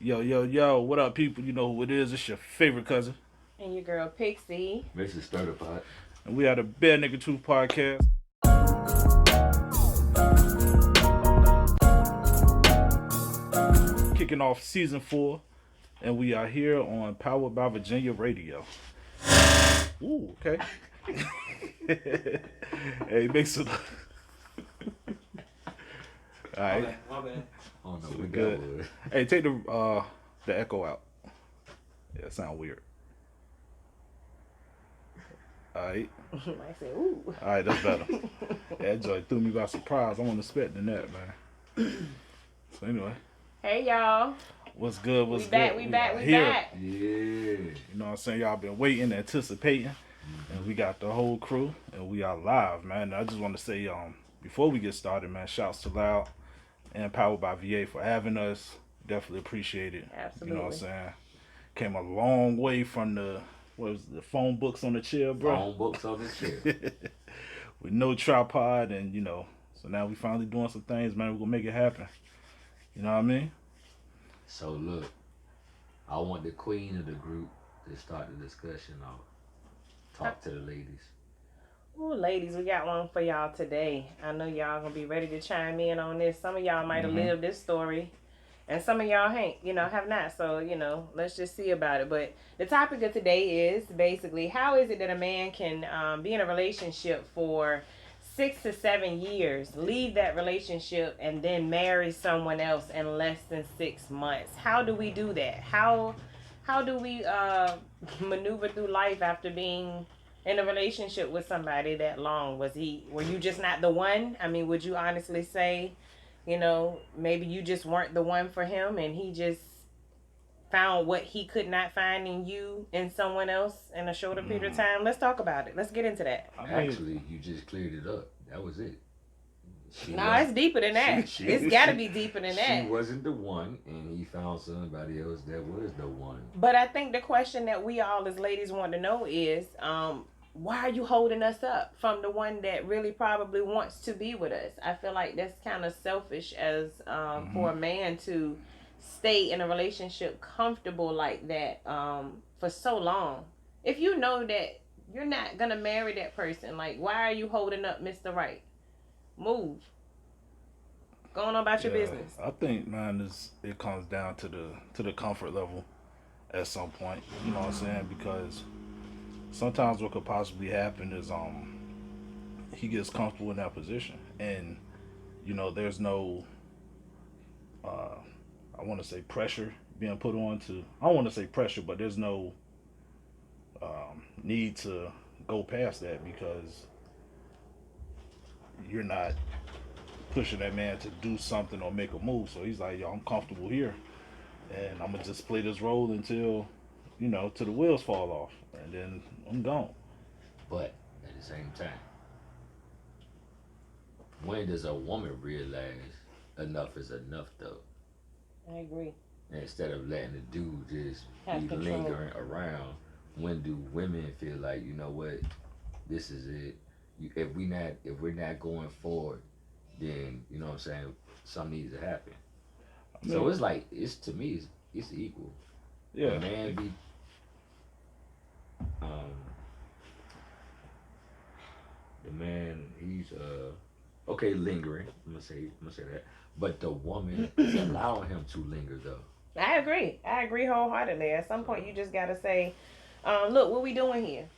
Yo, yo, yo, what up, people? You know who it is. It's your favorite cousin. And your girl Pixie. Mrs. Starter Pot. And we are the Bare Nigga Truth Podcast. Kicking off season 4. And we are here on Powered by Virginia Radio. Ooh, okay. Hey, make some. Alright. My bad. Oh no, we Good. good. Hey, take the echo out. Yeah, it sound weird. Alright. I said, ooh. Alright, that's better. That joy threw me by surprise. I wasn't expecting that, man. So anyway. Hey y'all. What's good? What's we good? back, we back. Yeah. You know what I'm saying? Y'all been waiting, anticipating. And we got the whole crew and we are live, man. And I just want to say, before we get started, man, shouts to Loud and Powered by VA for having us. Definitely appreciate it. Absolutely. You know what I'm saying? Came a long way from the phone books on the chair, bro. Phone books on the chair. With no tripod and so now we finally doing some things, man. We're gonna make it happen. You know what I mean? So look, I want the queen of the group to start the discussion off. Talk to the ladies. Ooh, ladies, we got one for y'all today. I know y'all gonna be ready to chime in on this. Some of y'all might have lived this story, and some of y'all have not. So, let's just see about it. But the topic of today is basically how is it that a man can be in a relationship for 6 to 7 years, leave that relationship, and then marry someone else in less than 6 months? How do we do that? How do we maneuver through life after being in a relationship with somebody that long? Were you just not the one? I mean, would you honestly say, maybe you just weren't the one for him and he just found what he could not find in you in someone else in a shorter period of time? Let's talk about it. Let's get into that. Actually, you just cleared it up. That was it. It's deeper than that. It's got to be deeper than that. She wasn't the one, and he found somebody else that was the one. But I think the question that we all as ladies want to know is, why are you holding us up from the one that really probably wants to be with us? I feel like that's kind of selfish as for a man to stay in a relationship comfortable like that for so long. If you know that you're not going to marry that person, like, why are you holding up Mr. Right? Move. Go on about your business. I think, man, it comes down to the comfort level at some point. You know what I'm saying? Because sometimes what could possibly happen is he gets comfortable in that position, and there's no I want to say pressure being put on to. I don't want to say pressure, but there's no need to go past that because you're not pushing that man to do something or make a move. So he's like, yo, I'm comfortable here, and I'm gonna just play this role until till the wheels fall off, and then I'm gone. But at the same time, when does a woman realize enough is enough, though? I agree. Instead of letting the dude just Have be control. lingering around, when do women feel like, you know what, this is it? If we're not going forward, then you know what I'm saying, something needs to happen. So it's like to me it's equal. Yeah. A man be the man, he's okay lingering. I'm gonna say that, but the woman is allowing him to linger though. I agree wholeheartedly. At some point, you just gotta say, "Look, what we doing here?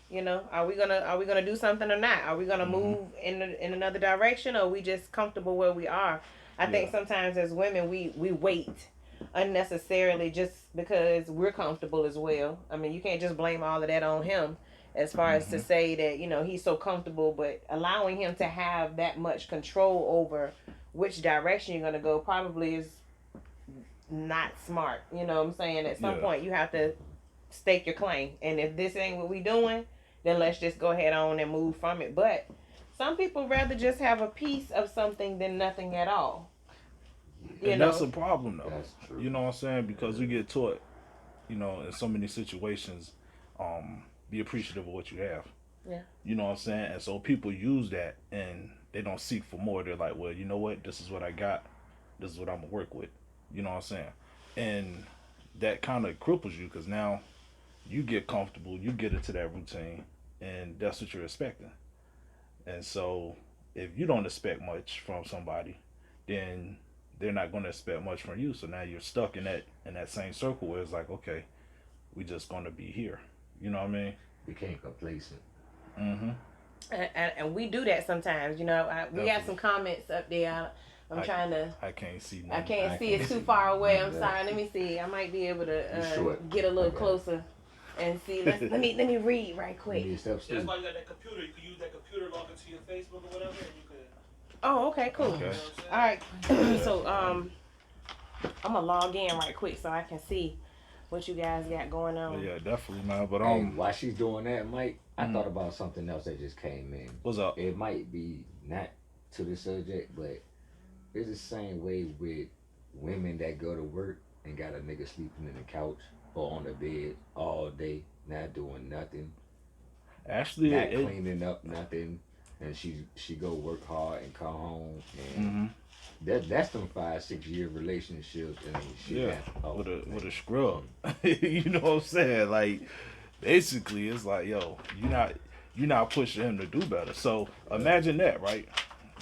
Are we gonna do something or not? Are we gonna move in another direction, or are we just comfortable where we are?" I think sometimes as women, we wait unnecessarily just because we're comfortable as well. I mean, you can't just blame all of that on him. As far as to say that he's so comfortable, but allowing him to have that much control over which direction you're gonna go probably is not smart. You know what I'm saying? At some point, you have to stake your claim. And if this ain't what we doing, then let's just go ahead on and move from it. But some people rather just have a piece of something than nothing at all. And that's a problem, though. That's true. You know what I'm saying? Because we get taught, in so many situations, be appreciative of what you have. Yeah. You know what I'm saying? And so people use that and they don't seek for more. They're like, well, you know what? This is what I got. This is what I'm going to work with. You know what I'm saying? And that kind of cripples you because now you get comfortable, you get into that routine, and that's what you're expecting. And so, if you don't expect much from somebody, then they're not going to expect much from you. So now you're stuck in that same circle where it's like, okay, we just going to be here. You know what I mean? Became complacent. Mm-hmm. And we do that sometimes. You know, we got some comments up there. I'm trying to. I can't see. I Nothing. can't see it too far away. I'm sorry. Let me see. I might be able to get a little closer and see. Let me read right quick. That's why you got that computer. You can use that computer, log into your Facebook or whatever, and you can. Oh, okay, cool. Okay. All right. So I'm gonna log in right quick so I can see what you guys got going on. Yeah, definitely, man. But Hey, while she's doing that, Mike, I thought about something else that just came in. What's up? It might be not to the subject, but it's the same way with women that go to work and got a nigga sleeping in the couch or on the bed all day, not doing nothing, Actually, not cleaning up nothing, and she go work hard and come home, and mm-hmm. that's them 5-6 year relationships and shit. Yeah, with a scrub. You know what I'm saying? Like, basically, it's like, yo, you're not pushing him to do better. So imagine that, right?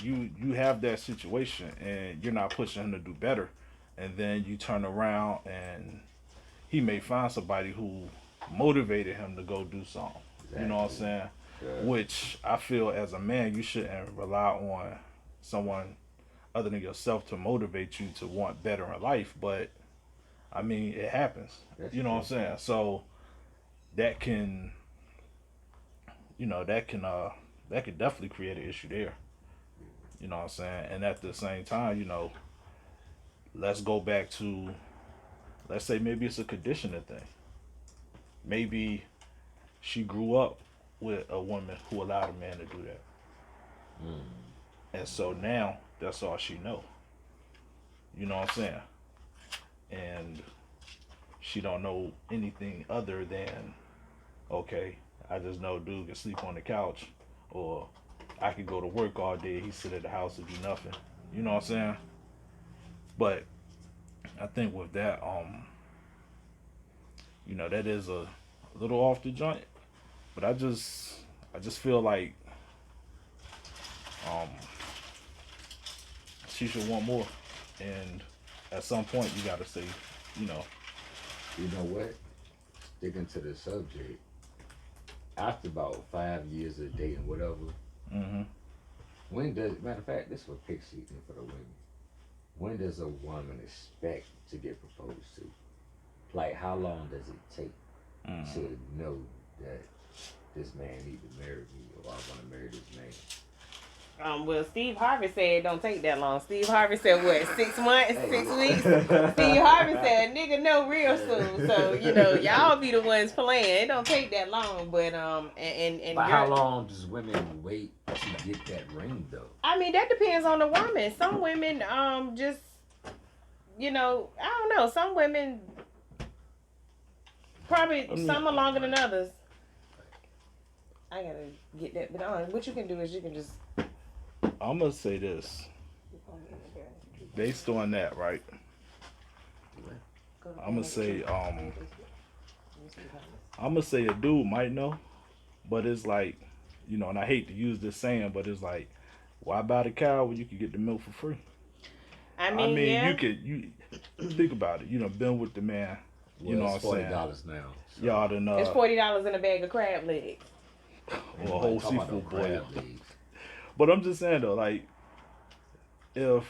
You have that situation and you're not pushing him to do better, and then you turn around and he may find somebody who motivated him to go do something. Exactly. You know what I'm saying? Yeah. Which I feel as a man, you shouldn't rely on someone other than yourself to motivate you to want better in life. But I mean, it happens. That's you know true. What I'm saying? So that can, that can definitely create an issue there. You know what I'm saying? And at the same time, let's go back to, let's say maybe it's a conditioning thing. Maybe she grew up with a woman who allowed a man to do that. Mm. And so now that's all she know. You know what I'm saying? And she don't know anything other than, okay, I just know dude can sleep on the couch, or I could go to work all day, he sit at the house and do nothing. You know what I'm saying? But I think with that, that is a little off the joint. But I just feel like she should want more. And at some point you gotta say, You know what? Sticking to the subject, after about 5 years of dating, whatever, mm-hmm. Matter of fact, this was pick season for the women. When does a woman expect to get proposed to? Like, how long does it take to know that this man needs to marry me, or I want to marry this man? Well, Steve Harvey said it don't take that long. Steve Harvey said, what, 6 months, 6 weeks? Steve Harvey said, nigga, know real soon. So, y'all be the ones playing. It don't take that long, but, But how long does women wait to get that ring, though? I mean, that depends on the woman. Some women, just, I don't know. Some women, probably, some are longer than others. I gotta get that, but what you can do is you can just... I'm gonna say this, based on that, right? I'm gonna say a dude might know, but it's like, and I hate to use this saying, but it's like, why buy the cow when you can get the milk for free? I mean yeah. you think about it. Been with the man. Well, know what I'm saying? $40 now. So. Y'all done. It's $40 in a bag of crab legs. Or a whole seafood boil. But I'm just saying though, like, if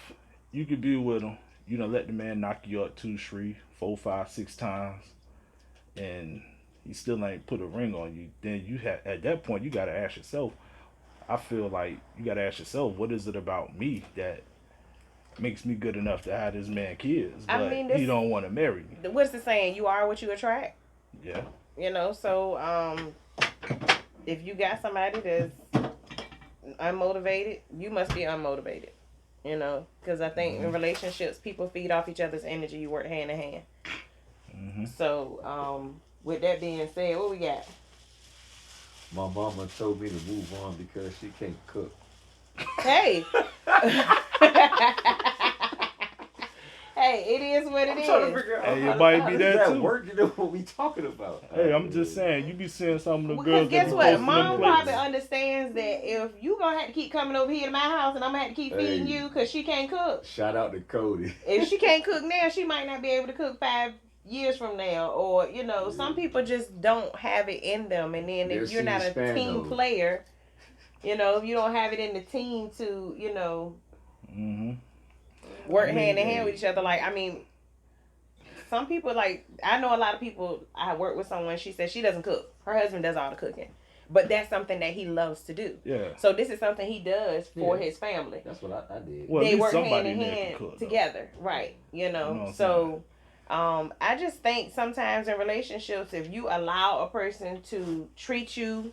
you could be with him, let the man knock you up 2, 3, 4, 5, 6 times, and he still ain't put a ring on you, then at that point you gotta ask yourself. I feel like you gotta ask yourself, what is it about me that makes me good enough to have this man kids, but he don't want to marry me? What's the saying? You are what you attract. Yeah. So if you got somebody that's unmotivated, you must be unmotivated. Because I think in relationships, people feed off each other's energy. You work hand in hand. Mm-hmm. So, with that being said, what we got? My mama told me to move on because she can't cook. Hey. Hey, Hey, it is what it I'm trying to is. figure out Hey, it how, might how be does that that too. work. You know what we talking about? Hey, I'm just saying, you be seeing some of the Because girls that guess be what? posting them Mom plates. probably understands that if you gonna have to keep coming over here to my house and I'm gonna have to keep feeding Hey. you because she can't cook. Shout out to Cody. If she can't cook now, she might not be able to cook 5 years from now. Or, you know, some people just don't have it in them. And then They'll if you're see not the a span, team though. player, you know, if you don't have it in the team to, you know, Mm-hmm. work I mean, hand in hand hey. with each other. Like, I mean, some people, like, I know a lot of people, I work with someone, she says she doesn't cook. Her husband does all the cooking. But that's something that he loves to do. Yeah. So this is something he does for Yeah. his family. That's what I did. Well, at They least work hand somebody in in there can hand cook, though. together. Right. You know, what I'm so I just think sometimes in relationships, if you allow a person to treat you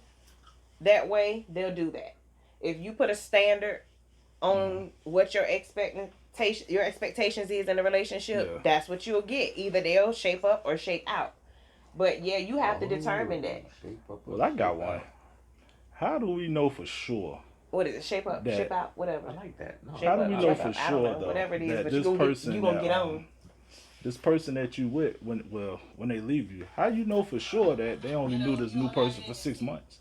that way, they'll do that. If you put a standard on what your expectations is in a relationship, Yeah. that's what you'll get. Either they'll shape up or shape out. But yeah, you have to determine that. Shape up or Well, I got shape one. out. How do we know for sure? What is it? Shape up, That- shape out, whatever. I like that. No. Shape How do up, we know shape for up. I don't sure know, though whatever it is, that but this you person gonna that, get on. this person that you with when they leave you, how you know for sure that they only knew this new person for 6 months?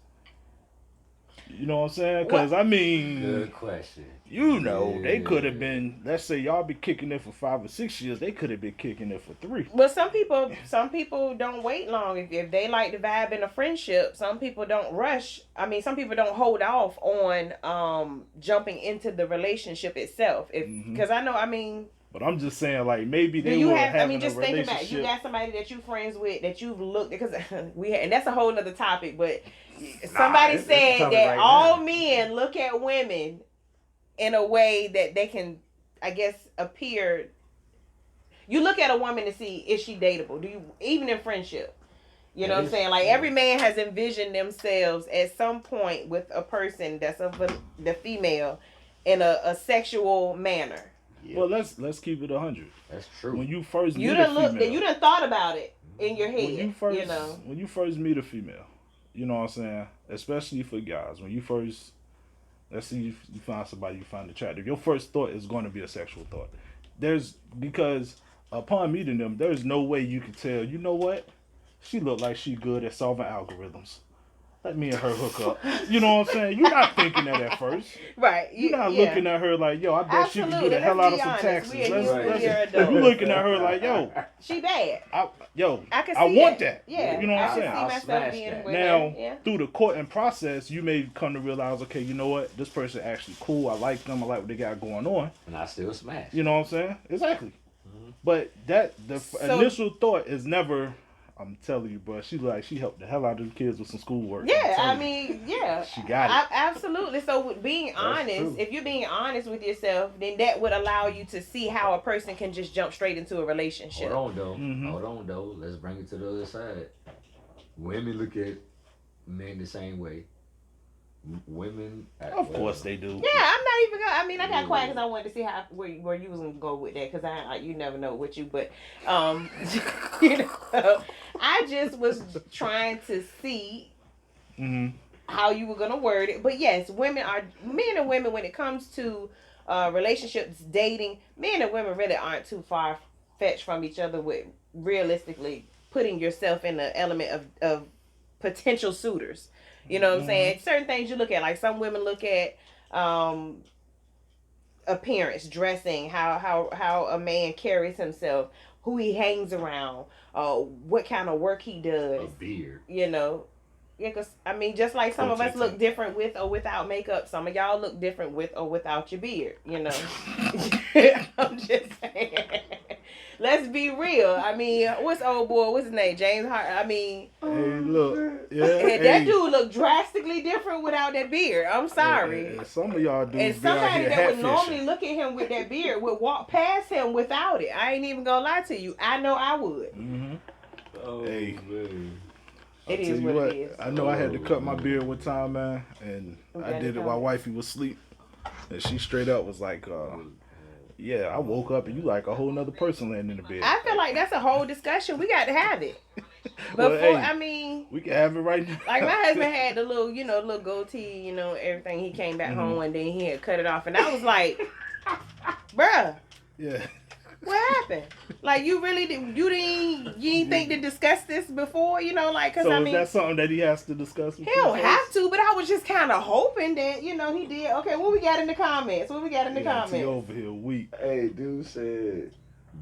You know what I'm saying? Because I mean, Good question. you know, they could have Yeah. been. Let's say y'all be kicking it for 5 or 6 years. They could have been kicking it for 3. Well, some people don't wait long. If they like the vibe in a friendship, some people don't rush. I mean, some people don't hold off on jumping into the relationship itself. If because I know, I mean, But I'm just saying, like maybe do they you were have? I having mean, just a think relationship. about it. You got somebody that you friends with that you've looked because and that's a whole nother topic. But somebody it's a said topic that right all now. men look at women in a way that they can, I guess, appear. You look at a woman to see is she dateable. Do you even in friendship? You know what I'm saying? Like every man has envisioned themselves at some point with a person that's of the female in a sexual manner. Yeah. Well, let's keep it 100. That's true. When you first You meet a done looked. female, You done thought about it in your head. when you first meet a female, you know what I'm saying? Especially for guys, when you first, let's see, you find somebody you find attractive, your first thought is going to be a sexual thought. Because upon meeting them, there's no way you can tell, you know what? She looked like she good at solving algorithms. Let me and her hook up. You know what I'm saying? You're not thinking that at first. Right. You're not looking at her like, yo, I bet she can do the hell out of some taxes. You looking at her like, yo, she bad. I I want that. Yeah. You know what I'm saying? I can see myself being with Now, her. Yeah. through the courting process, you may come to realize, okay, you know what? This person actually cool. I like them. I like what they got going on. And I still smash. You know what I'm saying? Exactly. But the initial thought is never, I'm telling you, bro, she helped the hell out of the kids with some schoolwork. Yeah, I mean, yeah. She got it. Absolutely. So with being honest, true. if you're being honest with yourself, then that would allow you to see how a person can just jump straight into a relationship. Hold on, though. Mhm. Hold on, though. Let's bring it to the other side. Women look at men the same way. Women, Of course they do. Yeah, I'm not even gonna. I mean, I got quiet because I wanted to see where you was gonna go with that because you never know with you, but you know, I just was trying to see how you were gonna word it. But yes, men and women when it comes to relationships, dating, men and women really aren't too far fetched from each other with realistically putting yourself in the element of potential suitors. You know what I'm saying? Certain things you look at, like some women look at appearance, dressing, how a man carries himself, who he hangs around, what kind of work he does. a beard. You know, yeah, because I mean, just like some of us look different with or without makeup, some of y'all look different with or without your beard. You know, I'm just saying. Let's be real. I mean, what's old boy? What's his name? James Hart. I mean, Hey, look. Yeah, that dude look drastically different without that beard. I'm sorry. And some of y'all dudes And be out somebody here that would normally hatfishing. look at him with that beard would walk past him without it. I ain't even gonna lie to you. I know I would. Oh, Hey. man. It Tell is you what it is. I know I had to cut my beard one time, man, and I Okay, did it while wifey was asleep, and she straight up was like, "Yeah, I woke up and you like a whole nother person laying in the bed." I feel like that's a whole discussion. We got to have it. Well, Before, hey, I mean, we can have it right now. like my husband had the little, little goatee, everything. He came back home and then he had cut it off, and I was like, bruh. Yeah. What happened? Like you really you didn't think to discuss this before, you know, like because So I is mean that something that he has to discuss with he you don't have first? to, but I was just kind of hoping that he did. Okay, what we got in the comments? What we got in the Yeah, T comments? over here weak. Hey, dude said,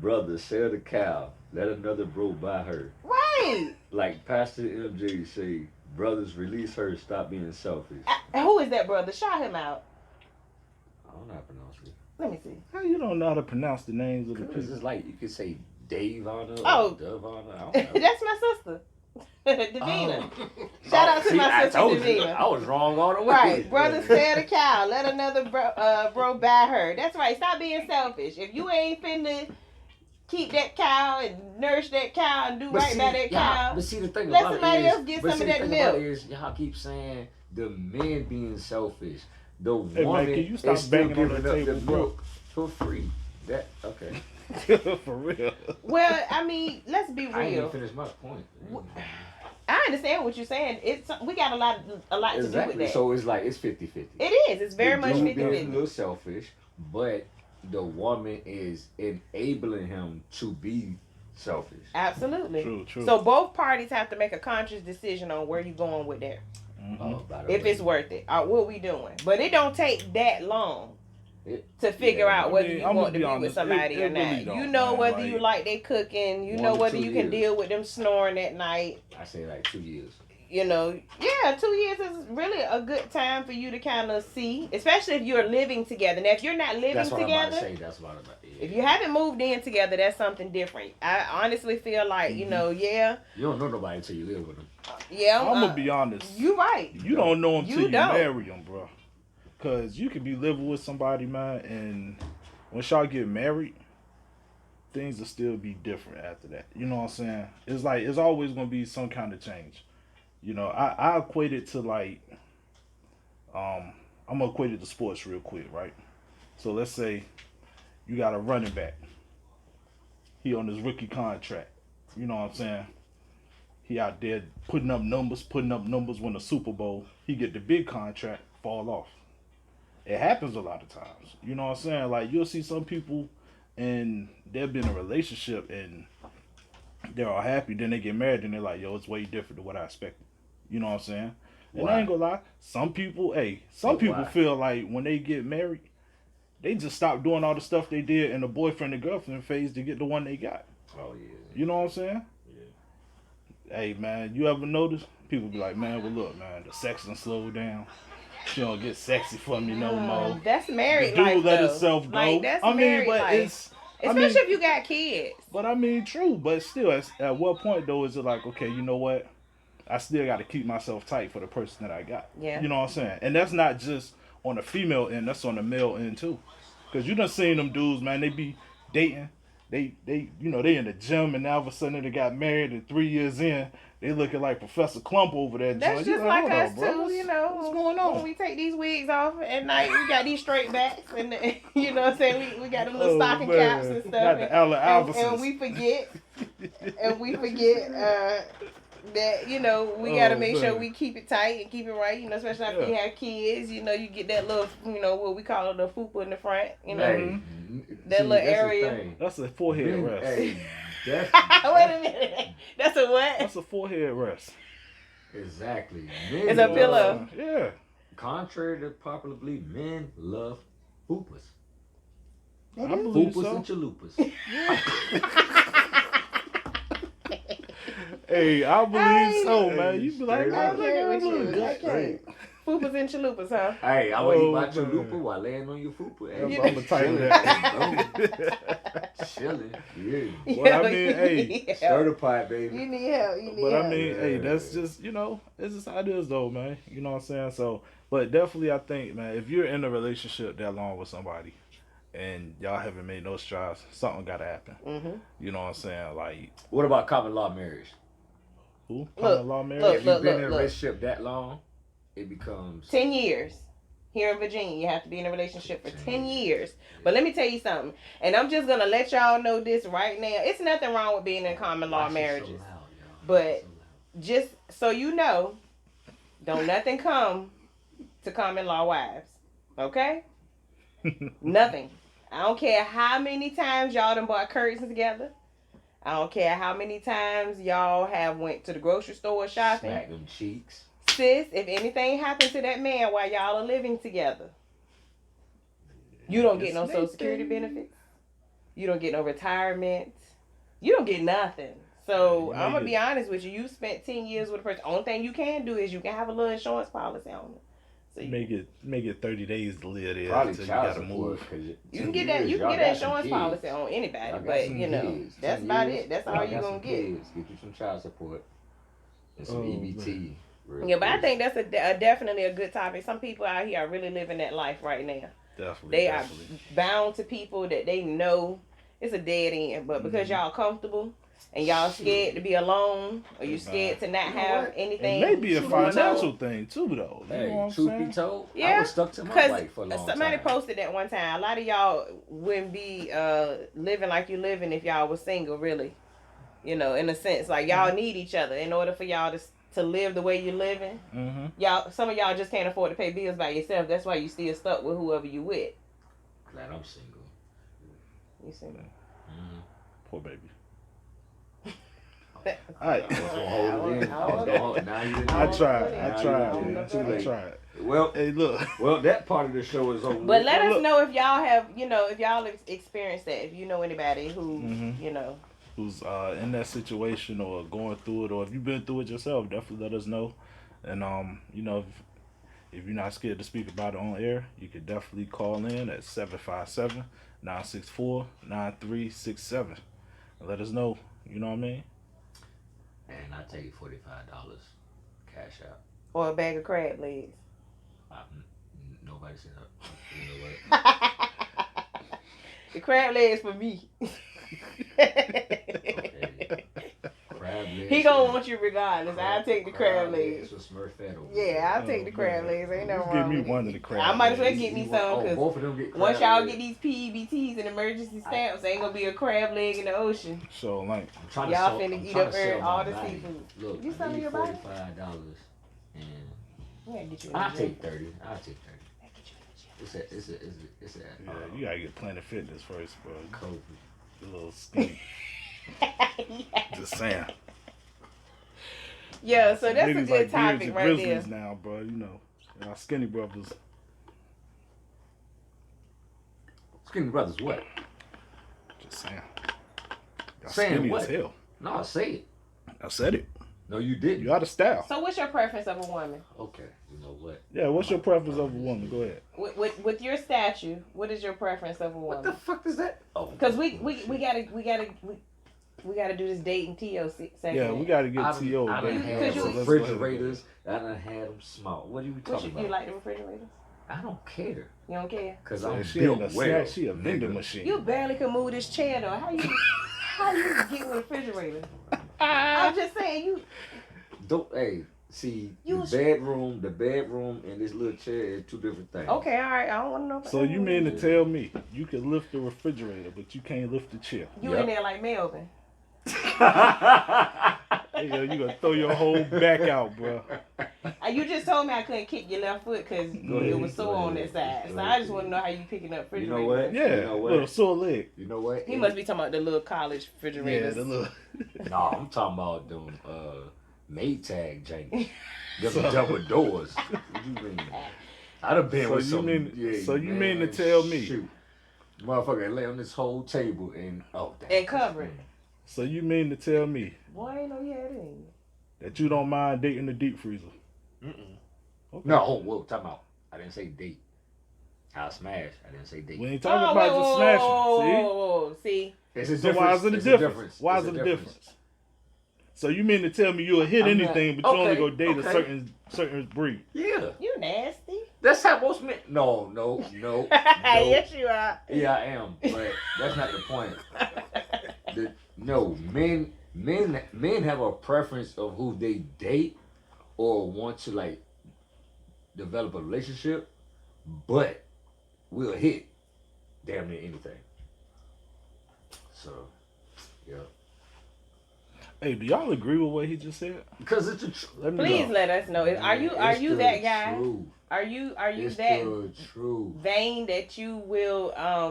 brother, sell the cow. Let another bro buy her. Right. Like Pastor MJ say, brothers release her. Stop being selfish. Who is that brother? Shout him out. I don't know how to pronounce it. Let me see. How you don't know how to pronounce the names of the Cause people? it's like you could say Dave Honor Oh. or Dove Honor. I don't know. That's my sister, Davina. Oh. Shout out to See, my I sister told you, Davina. I was wrong all the way. Right, brother, sell the cow. Let another bro buy her. That's right. Stop being selfish. If you ain't finna keep that cow and nourish that cow and do But right see, by that cow, but see the thing let about somebody it is, else get but some see, of the that thing milk. about it is, y'all keep saying the men being selfish. The Hey, woman man, can you stop is still banging on giving the up table, the bro? milk for free. That okay? For real. Well, I mean, let's be I ain't even real. finished my point. I understand what you're saying. We got a lot to do with Exactly. that. So it's like it's 50-50. It is. It's very much The dude 50-50. being a little selfish, but the woman is enabling him to be selfish. Absolutely. True. So both parties have to make a conscious decision on where you're going with that. Oh, by the If way, it's worth it, or what we doing. But it don't take that long It- to figure yeah, out I whether mean, you I'ma want to be be with honest, somebody it or not. really don't, You know man, whether like- you like they cooking. You 1 know to whether 2 you can years. deal with them snoring at night. I say like 2 years. You know, yeah, 2 years is really a good time for you to kind of see, especially if you're living together. Now, if you're not living That's what I'm about together, to say. That's what I'm about to say. if you haven't moved in together, that's something different. I honestly feel like, you know, yeah, You don't know nobody until you live with them. yeah. I'm gonna be honest. You right. You don't know them You till you don't. marry them, bro. Cause you could be living with somebody, man, and once y'all get married, things will still be different after that. You know what I'm saying? It's like it's always gonna be some kind of change. You know, I equate it to like, I'm gonna equate it to sports real quick, right? So let's say you got a running back. He on his rookie contract. You know what I'm saying? He out there putting up numbers, win a Super Bowl. He get the big contract, fall off. It happens a lot of times. You know what I'm saying? Like you'll see some people and they've been in a relationship and they're all happy, then they get married and they're like, yo, it's way different than what I expected. You know what I'm saying? And I ain't gonna lie, some people Why? feel like when they get married, they just stop doing all the stuff they did in the boyfriend and girlfriend phase to get the one they got. Oh yeah. You know what I'm saying? Yeah. Hey man, you ever notice? People be like, man, well look, man, the sex done slowed down. She don't get sexy for me no more. That's married The dude life, let though. himself go. Like, that's I mean, married but life. it's Especially if you got kids. But I mean, true. But still, at what point though is it like, okay, you know what? I still got to keep myself tight for the person that I got. Yeah. You know what I'm saying? And that's not just on the female end. That's on the male end too. Cause you done seen them dudes, man. They be dating. They you know they in the gym and now all of a sudden they got married and 3 years in they looking like Professor Clump over there. That's joint. just You like hold us on, bro. too, What's- you know. What's going on? When we take these wigs off at night, we got these straight backs and you know what I'm saying, we got the little Oh, stocking man. caps and stuff. Not the Allen Iversons. And we forget that, you know, we gotta make sure man. we keep it tight and keep it right, you know, especially after you have kids, you know, you get that little, you know, what we call it, the fupa in the front, you know. Hey, That little that's the area. thing. That's a forehead Men- rest. Hey, that's Wait a minute. That's a what? That's a forehead rest. exactly. It's a pillow. Yeah. Contrary to popular belief, men love fupas. I believe Fupas so. and chalupas. Hey, I believe so, Hey, man. You be like, straight man, up. look at with that you. little gut. Okay. Fupas and chalupas, huh? Hey, I want to eat my Oh, chalupa man. while laying on your fupa. I'm Hey, gonna tighten that. chilling. Yeah. Well, I mean, hey, Stir the pot, baby. You need help. You need But help. I mean, hey, that's just, you know, it's just how it is though, man. You know what I'm saying? So, but definitely I think, man, if you're in a relationship that long with somebody and y'all haven't made no strides, something gotta happen. Mm-hmm. You know what I'm saying? Like, What about common law marriage? who? Look, Common law marriage? look, If you've been in a look. relationship that long, it becomes 10 years. Here in Virginia, you have to be in a relationship for 10 years. But let me tell you something. And I'm just going to let y'all know this right now. It's nothing wrong with being in common law Why she so marriages. loud, y'all? But- So loud. Just so you know, don't nothing come to common law wives. Okay? Nothing. I don't care how many times y'all done bought curtains together. I don't care how many times y'all have went to the grocery store shopping. Smack them cheeks. Sis, if anything happened to that man while y'all are living together, you don't get no Social Security benefits. You don't get no retirement. You don't get nothing. So I'm gonna be honest with you. You spent 10 years with a person. Only thing you can do is you can have a little insurance policy on it. So make it 30 days to live there Probably until you child gotta support. move. you can get that. You can get an insurance policy on anybody, but you know that's about it. That's all you're gonna get. Get you some child support and some EBT. Yeah, but I think that's definitely a good topic. Some people out here are really living that life right now. Definitely. They are bound to people that they know it's a dead end, but because y'all comfortable and y'all scared to be alone, or you scared to not have anything. It may be a financial thing too, though. You know what I'm truth saying? be told, I Yeah, was stuck to my wife for a long somebody time. posted that one time. A lot of y'all wouldn't be living like you living if y'all was single, really. You know, in a sense, like y'all need each other in order for y'all to live the way you're living. Mm-hmm. Y'all, some of y'all just can't afford to pay bills by yourself. That's why you still stuck with whoever you with. Glad I'm single. You single? Mm-hmm. Poor baby. All right. I tried. Well, hey, look. Well, that part of the show is over. But let us know if y'all have, if y'all experienced that. If you know anybody who, who's in that situation or going through it, or if you've been through it yourself, definitely let us know. And if you're not scared to speak about it on air, you can definitely call in at 757-964-9367 and let us know. You know what I mean? And I take $45 cash out. Or a bag of crab legs. Nobody said that. You know what? The crab legs for me. Okay. Crab legs. He gonna want you regardless. I'll take the crab legs. Yeah, I'll take the crab legs. Ain't nothing wrong. Give me with one it. of the crab I might as well legs. get me some because both of them get crab once y'all legs. get these PEBTs and emergency stamps, ain't gonna be a crab leg in the ocean. So like, y'all finna eat up all the seafood. Look, you selling your body? $45 and get you I'll take 30. I'll take 30. It's a yeah, you gotta get Planet Fitness first, bro. COVID. A little skinny. Just saying. Yeah, so that's ladies a good like topic beards and right there. grizzlies now, bro. You know, our skinny brothers. Skinny brothers, what? Just saying. Y'all Saying skinny what? as hell. No, say it. I said it. No, you didn't. You out of style. So what's your preference of a woman? Okay, you know what? Yeah, what's your preference of a woman? Go ahead. With your statue, what is your preference of a woman? What the fuck is that? Oh, because we gotta do this dating TO segment. Yeah, we gotta get TO. I done had refrigerators. I done had them small. What are you talking about? You like the refrigerators? I don't care. You don't care? Cause I'm she built ain't a well. snack, she a vending machine. You barely can move this chair though. How you get a refrigerator? I'm just saying you. Don't see the bedroom and this little chair is two different things. Okay, all right. I don't want to know. So you mean to tell me you can lift the refrigerator, but you can't lift the chair? You in there like Melvin? Hey, yo, you gonna throw your whole back out, bro. You just told me I couldn't kick your left foot because it was sore on that side. So I just want to know how you picking up refrigerator. You know what? Yeah, you know what? little sore leg. You know what? He must be talking about the little college refrigerators. Yeah, the little. No, I'm talking about them Maytag janks. Them double doors. What you mean? I'd have been with some. You mean to tell me? Shoot. Motherfucker lay on this whole table and and cover it. So you mean to tell me? Boy, I ain't know you had it in you. That you don't mind dating the deep freezer? Okay. No, time out. I didn't say date. I'll smash. I didn't say date. We ain't talking about just smashing. See? It's a so difference. why is it a difference? Why is it a difference? So you mean to tell me you'll hit anything, but you only go date a certain breed? Yeah. You nasty. That's how most men. No. Yes, you are. Yeah, I am, but that's not the point. Men have a preference of who they date or want to like develop a relationship, but we'll hit damn near anything. So, yeah. Hey, do y'all agree with what he just said? Because it's the truth. Please let us know. Are you that guy? Are you It's that the truth. vain that you will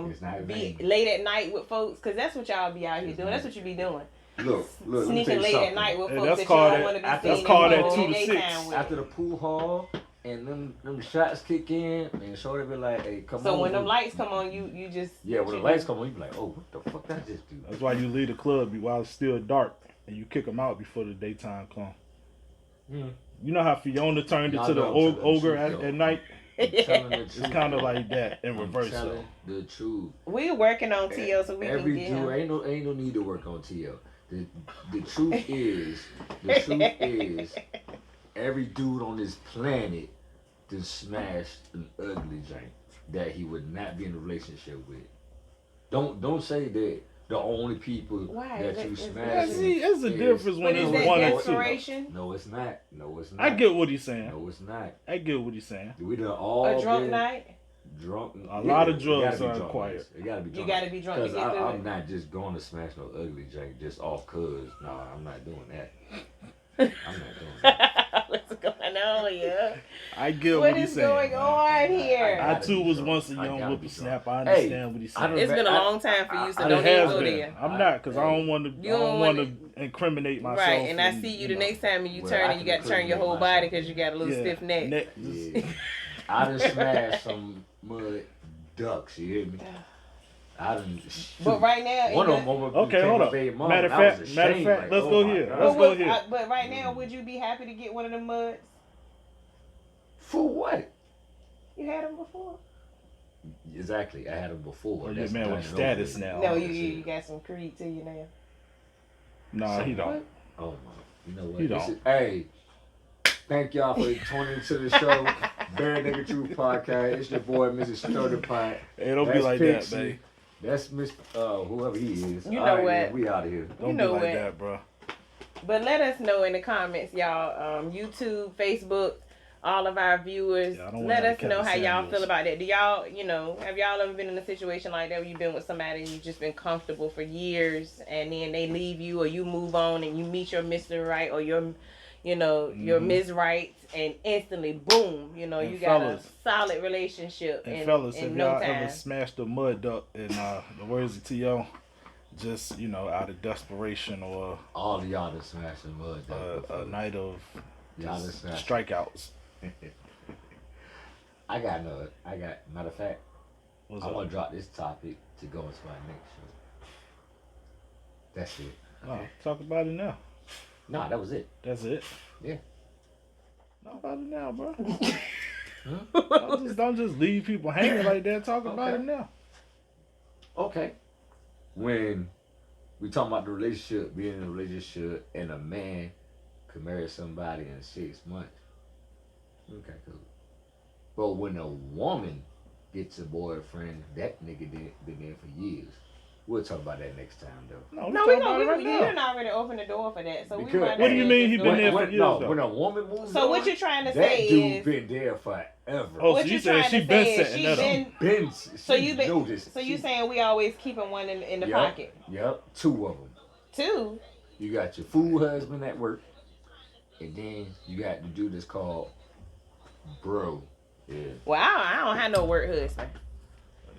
It's not be vain. late at night with folks? Because that's what y'all be out here It's doing. not. That's what you be doing. Look, let me tell Sneaking you late something. at night with Hey, folks that's that you called don't that- want to be that's seen called in that the 2 to daytime 6. with. After the pool hall and them shots kick in, and shorty be like, "Hey, come on." So when them lights come on, you just Yeah, when the lights come on, you be like, "Oh, what the fuck did I just do?" That's why you leave the club while it's still dark, and you kick them out before the daytime come. Hmm. You know how Fiona turned Y'all into the know I'm telling the ogre truth, though. at night? I'm telling the It's truth. kind of like that in I'm reverse. telling the truth. We working on TL so we can Every get dude him. ain't no need to work on TL. The truth is every dude on this planet that smashed an ugly joint that he would not be in a relationship with. Don't say that the only people Why? that you Is it- smash. See, it's a difference But when is it's that one or two. desperation? No, it's not. No, it's not. I get what he's saying. No, it's not. I get what he's saying. We done all A drunk been night? drunk. A lot of it drugs gotta be are drunk required. nights. It gotta be You drunk. gotta be drunk to Because get through I'm it. not just going to smash no ugly jank just off cuz. No, I'm not doing that. I'm not doing that. What's going on here? I get What what he's is saying. going on here? I gotta too be was drunk. once a I young gotta be whippersnapper. drunk. I understand what he's I saying. don't- It's been a I- long time for you, so I- don't It even has go been. there. I'm not, because I don't want to. I You don't don't want wanna- to incriminate myself. Right, and I see you the know. next time you Well, turn I and you can got to turn your whole incriminate body because you got a little stiff neck. Yeah. I done smashed some mud ducks, you hear me? I done. But right now, One even- of them almost Okay, became hold my up. baby mama, Matter and of I was fact, ashamed, like, let's oh go my here. God. Let's but, go here. but right now, would you be happy to get one of them muds? For what? You had them before? Exactly, I had them before. Oh, you're That's a man done with and status over with. now. No, Oh, you got some creed to you now. No, he don't. What? Oh my! You know what? He This don't. is- hey, thank y'all for tuning into the show, Bare Nigga Truth Podcast. It's your boy, Mrs. Sturdy Pie. Hey, don't be That's like Pixie. that, babe. That's Miss whoever he is. You All know right, what? man, we out of here. Don't know be like what? that, bro. But let us know in the comments, y'all. YouTube, Facebook, all of our viewers. Yeah, I don't Let wanna us have know Kevin how y'all Samuels. feel about that. Do y'all, have y'all ever been in a situation like that where you've been with somebody and you've just been comfortable for years and then they leave you or you move on and you meet your Mr. Right or your Ms. Right and instantly, boom, you And got fellas. a solid relationship And in, fellas, in have no y'all time. ever smashed a mud duck in the words of T.O.? Just, out of desperation or All of y'all done smashed the mud. a night of Y'all done just smashed. strikeouts. I got matter of fact, What's I up? want to drop this topic to go into my next show. That's it. No, talk about it now. Nah, that was it. That's it. Yeah. Talk about it now, bro. Huh? don't just leave people hanging like that. Talk about Okay. it now. Okay. When we talking about the relationship, being in a relationship, and a man could marry somebody in 6 months. Okay, cool. But when a woman gets a boyfriend, that nigga been there for years. We'll talk about that next time, though. No, No, we we talking about it right you now. done already opened the door for that. So Because- we might What do you as well mean just he go been ahead. there for when, years, no, though? when a woman moves So what on, you're trying to that say dude is been there forever. Oh, what so you're you saying trying she to been say is setting she that been up? Been, so you been noticed. so you saying we always keeping one in the Yep. pocket. Yep, 2 of them. Two. You got your fool husband at work, and then you got the dude that's called bro. Yeah. Well, I don't have no work husband.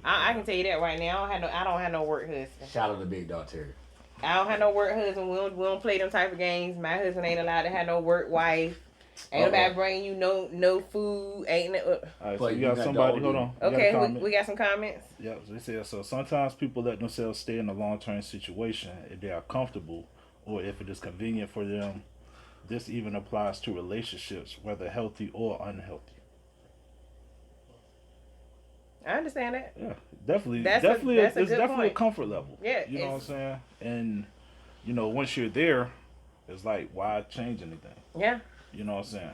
I can tell you that right now. I don't have no work husband. Shout out to Big Dog Terry. I don't have no work husband. We don't play them type of games. My husband ain't allowed to have no work wife. Ain't nobody bringing you no food. Ain't no, All right, so But you you got got somebody. the Hold older- on. You got a okay, comment? we got some comments. Yeah, so they said so. Sometimes people let themselves stay in a long-term situation if they are comfortable, or if it is convenient for them. This even applies to relationships, whether healthy or unhealthy. I understand that. Yeah, definitely. That's It's a good definitely point. a comfort level. Yeah, you know what I'm it's- saying. And once you're there, it's like, why change anything? Yeah. You know what I'm saying.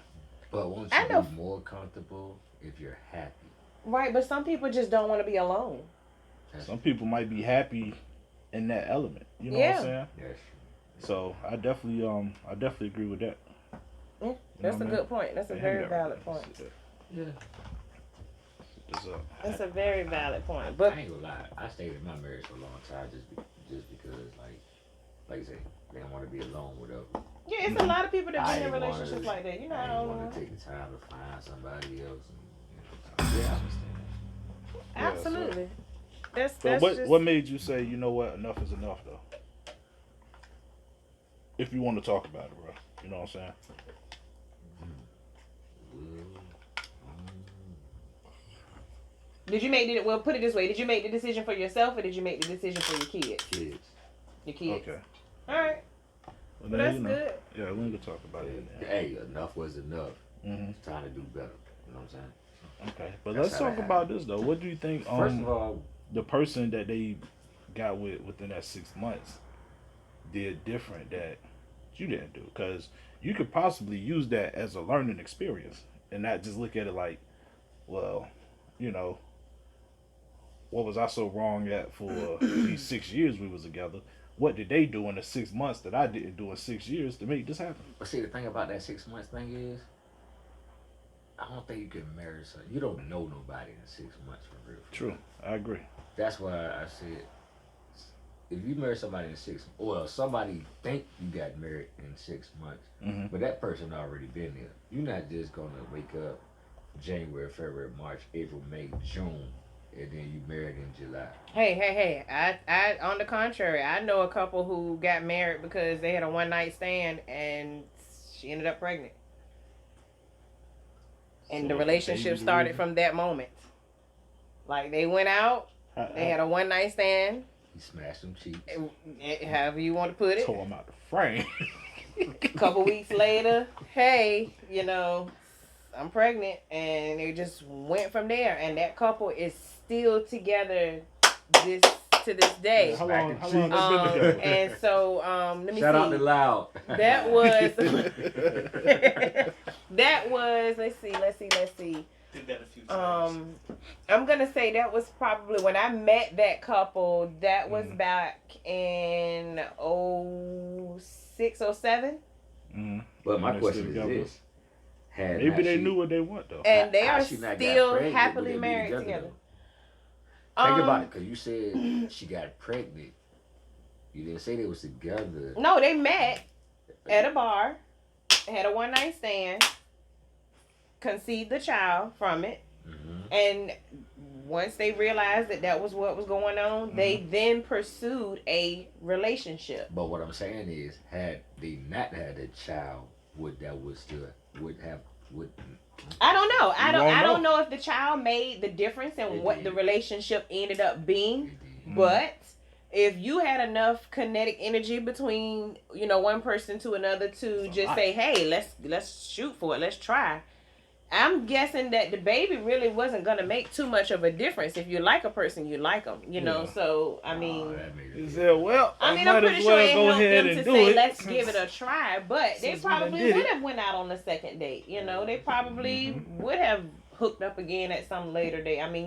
But won't I you know. be more comfortable if you're happy? Right, but some people just don't want to be alone. Some people might be happy in that element. You know Yeah. what I'm saying. Yes. So I definitely agree with that. Yeah, You that's know a what I good point. That's a mean? very Hang that right valid there. point. Yeah. It's, That's a very valid point. But I ain't gonna lie. I stayed in my marriage for a long time just because, like you say, they don't want to be alone with us. yeah, it's a lot of people that I been in didn't relationships wanna- like that. You're not I the didn't only want one. to take the time to find somebody else and I understand. Absolutely. That's But just what made you say, you know what, enough is enough though? If you want to talk about it, bro. You know what I'm saying? Did you make it? Well, put it this way: did you make the decision for yourself, or did you make the decision for your kids? Kids. Your kids. Okay. All right. Well, Well, now that's you know. good. Yeah, we can talk about it. Yeah. Hey, enough was enough. Mm-hmm. It's time to do better. You know what I'm saying? Okay, but That's let's how talk that about this though. What do you think? First of all, The person that they got within that 6 months did different that you didn't do, because you could possibly use that as a learning experience and not just look at it like, well, you know, what was I so wrong at for these 6 years we was together? What did they do in the 6 months that I didn't do in 6 years to make this happen? but see, the thing about that 6 months thing is, I don't think you can marry someone. You don't know nobody in 6 months for real. True, I agree. That's why I said, if you marry somebody in 6, well, somebody think you got married in 6 months, Mm-hmm. but that person already been there. You're not just gonna wake up January, February, March, April, May, June, and then you married in July. Hey. I on the contrary, I know a couple who got married because they had a one night stand and she ended up pregnant. And So the was relationship baby started reason? from that moment. Like they went out, they had a one night stand, He smashed them cheeks. however you want to put it. tore him out the frame. A couple weeks later, hey, I'm pregnant, and they just went from there. And that couple is still together this to this day. How long Smacking they been together? And so let me Shout out to see. Loud. That was that was let's see. Did that a few times. I'm gonna say that was probably when I met that couple. That was back in 06, 07. Mm-hmm. But my They're question still is together. this: Had Maybe not they she- knew what they want though. And they how are she not got still pregnant, happily would they be married together. though? Think about it, because you said she got pregnant. You didn't say they was together. No, they met at a bar, had a one night stand, conceived the child from it, Mm-hmm. and once they realized that that was what was going on, they then pursued a relationship. But what I'm saying is, had they not had a child, would I don't know. I won't don't know if the child made the difference in It what did. the relationship ended up being. it But if you had enough kinetic energy between, one person to another to It's a just lot. say, "Hey, let's shoot for it. Let's try." I'm guessing that the baby really wasn't gonna make too much of a difference. If you like a person, you like them, Yeah. So I mean, that made He it said, well, I'm might pretty as sure well it go helped ahead them and to do say, it. "Let's give it a try." But they Since we done probably did would it. have went out on the second date. They probably would have hooked up again at some later date. I mean,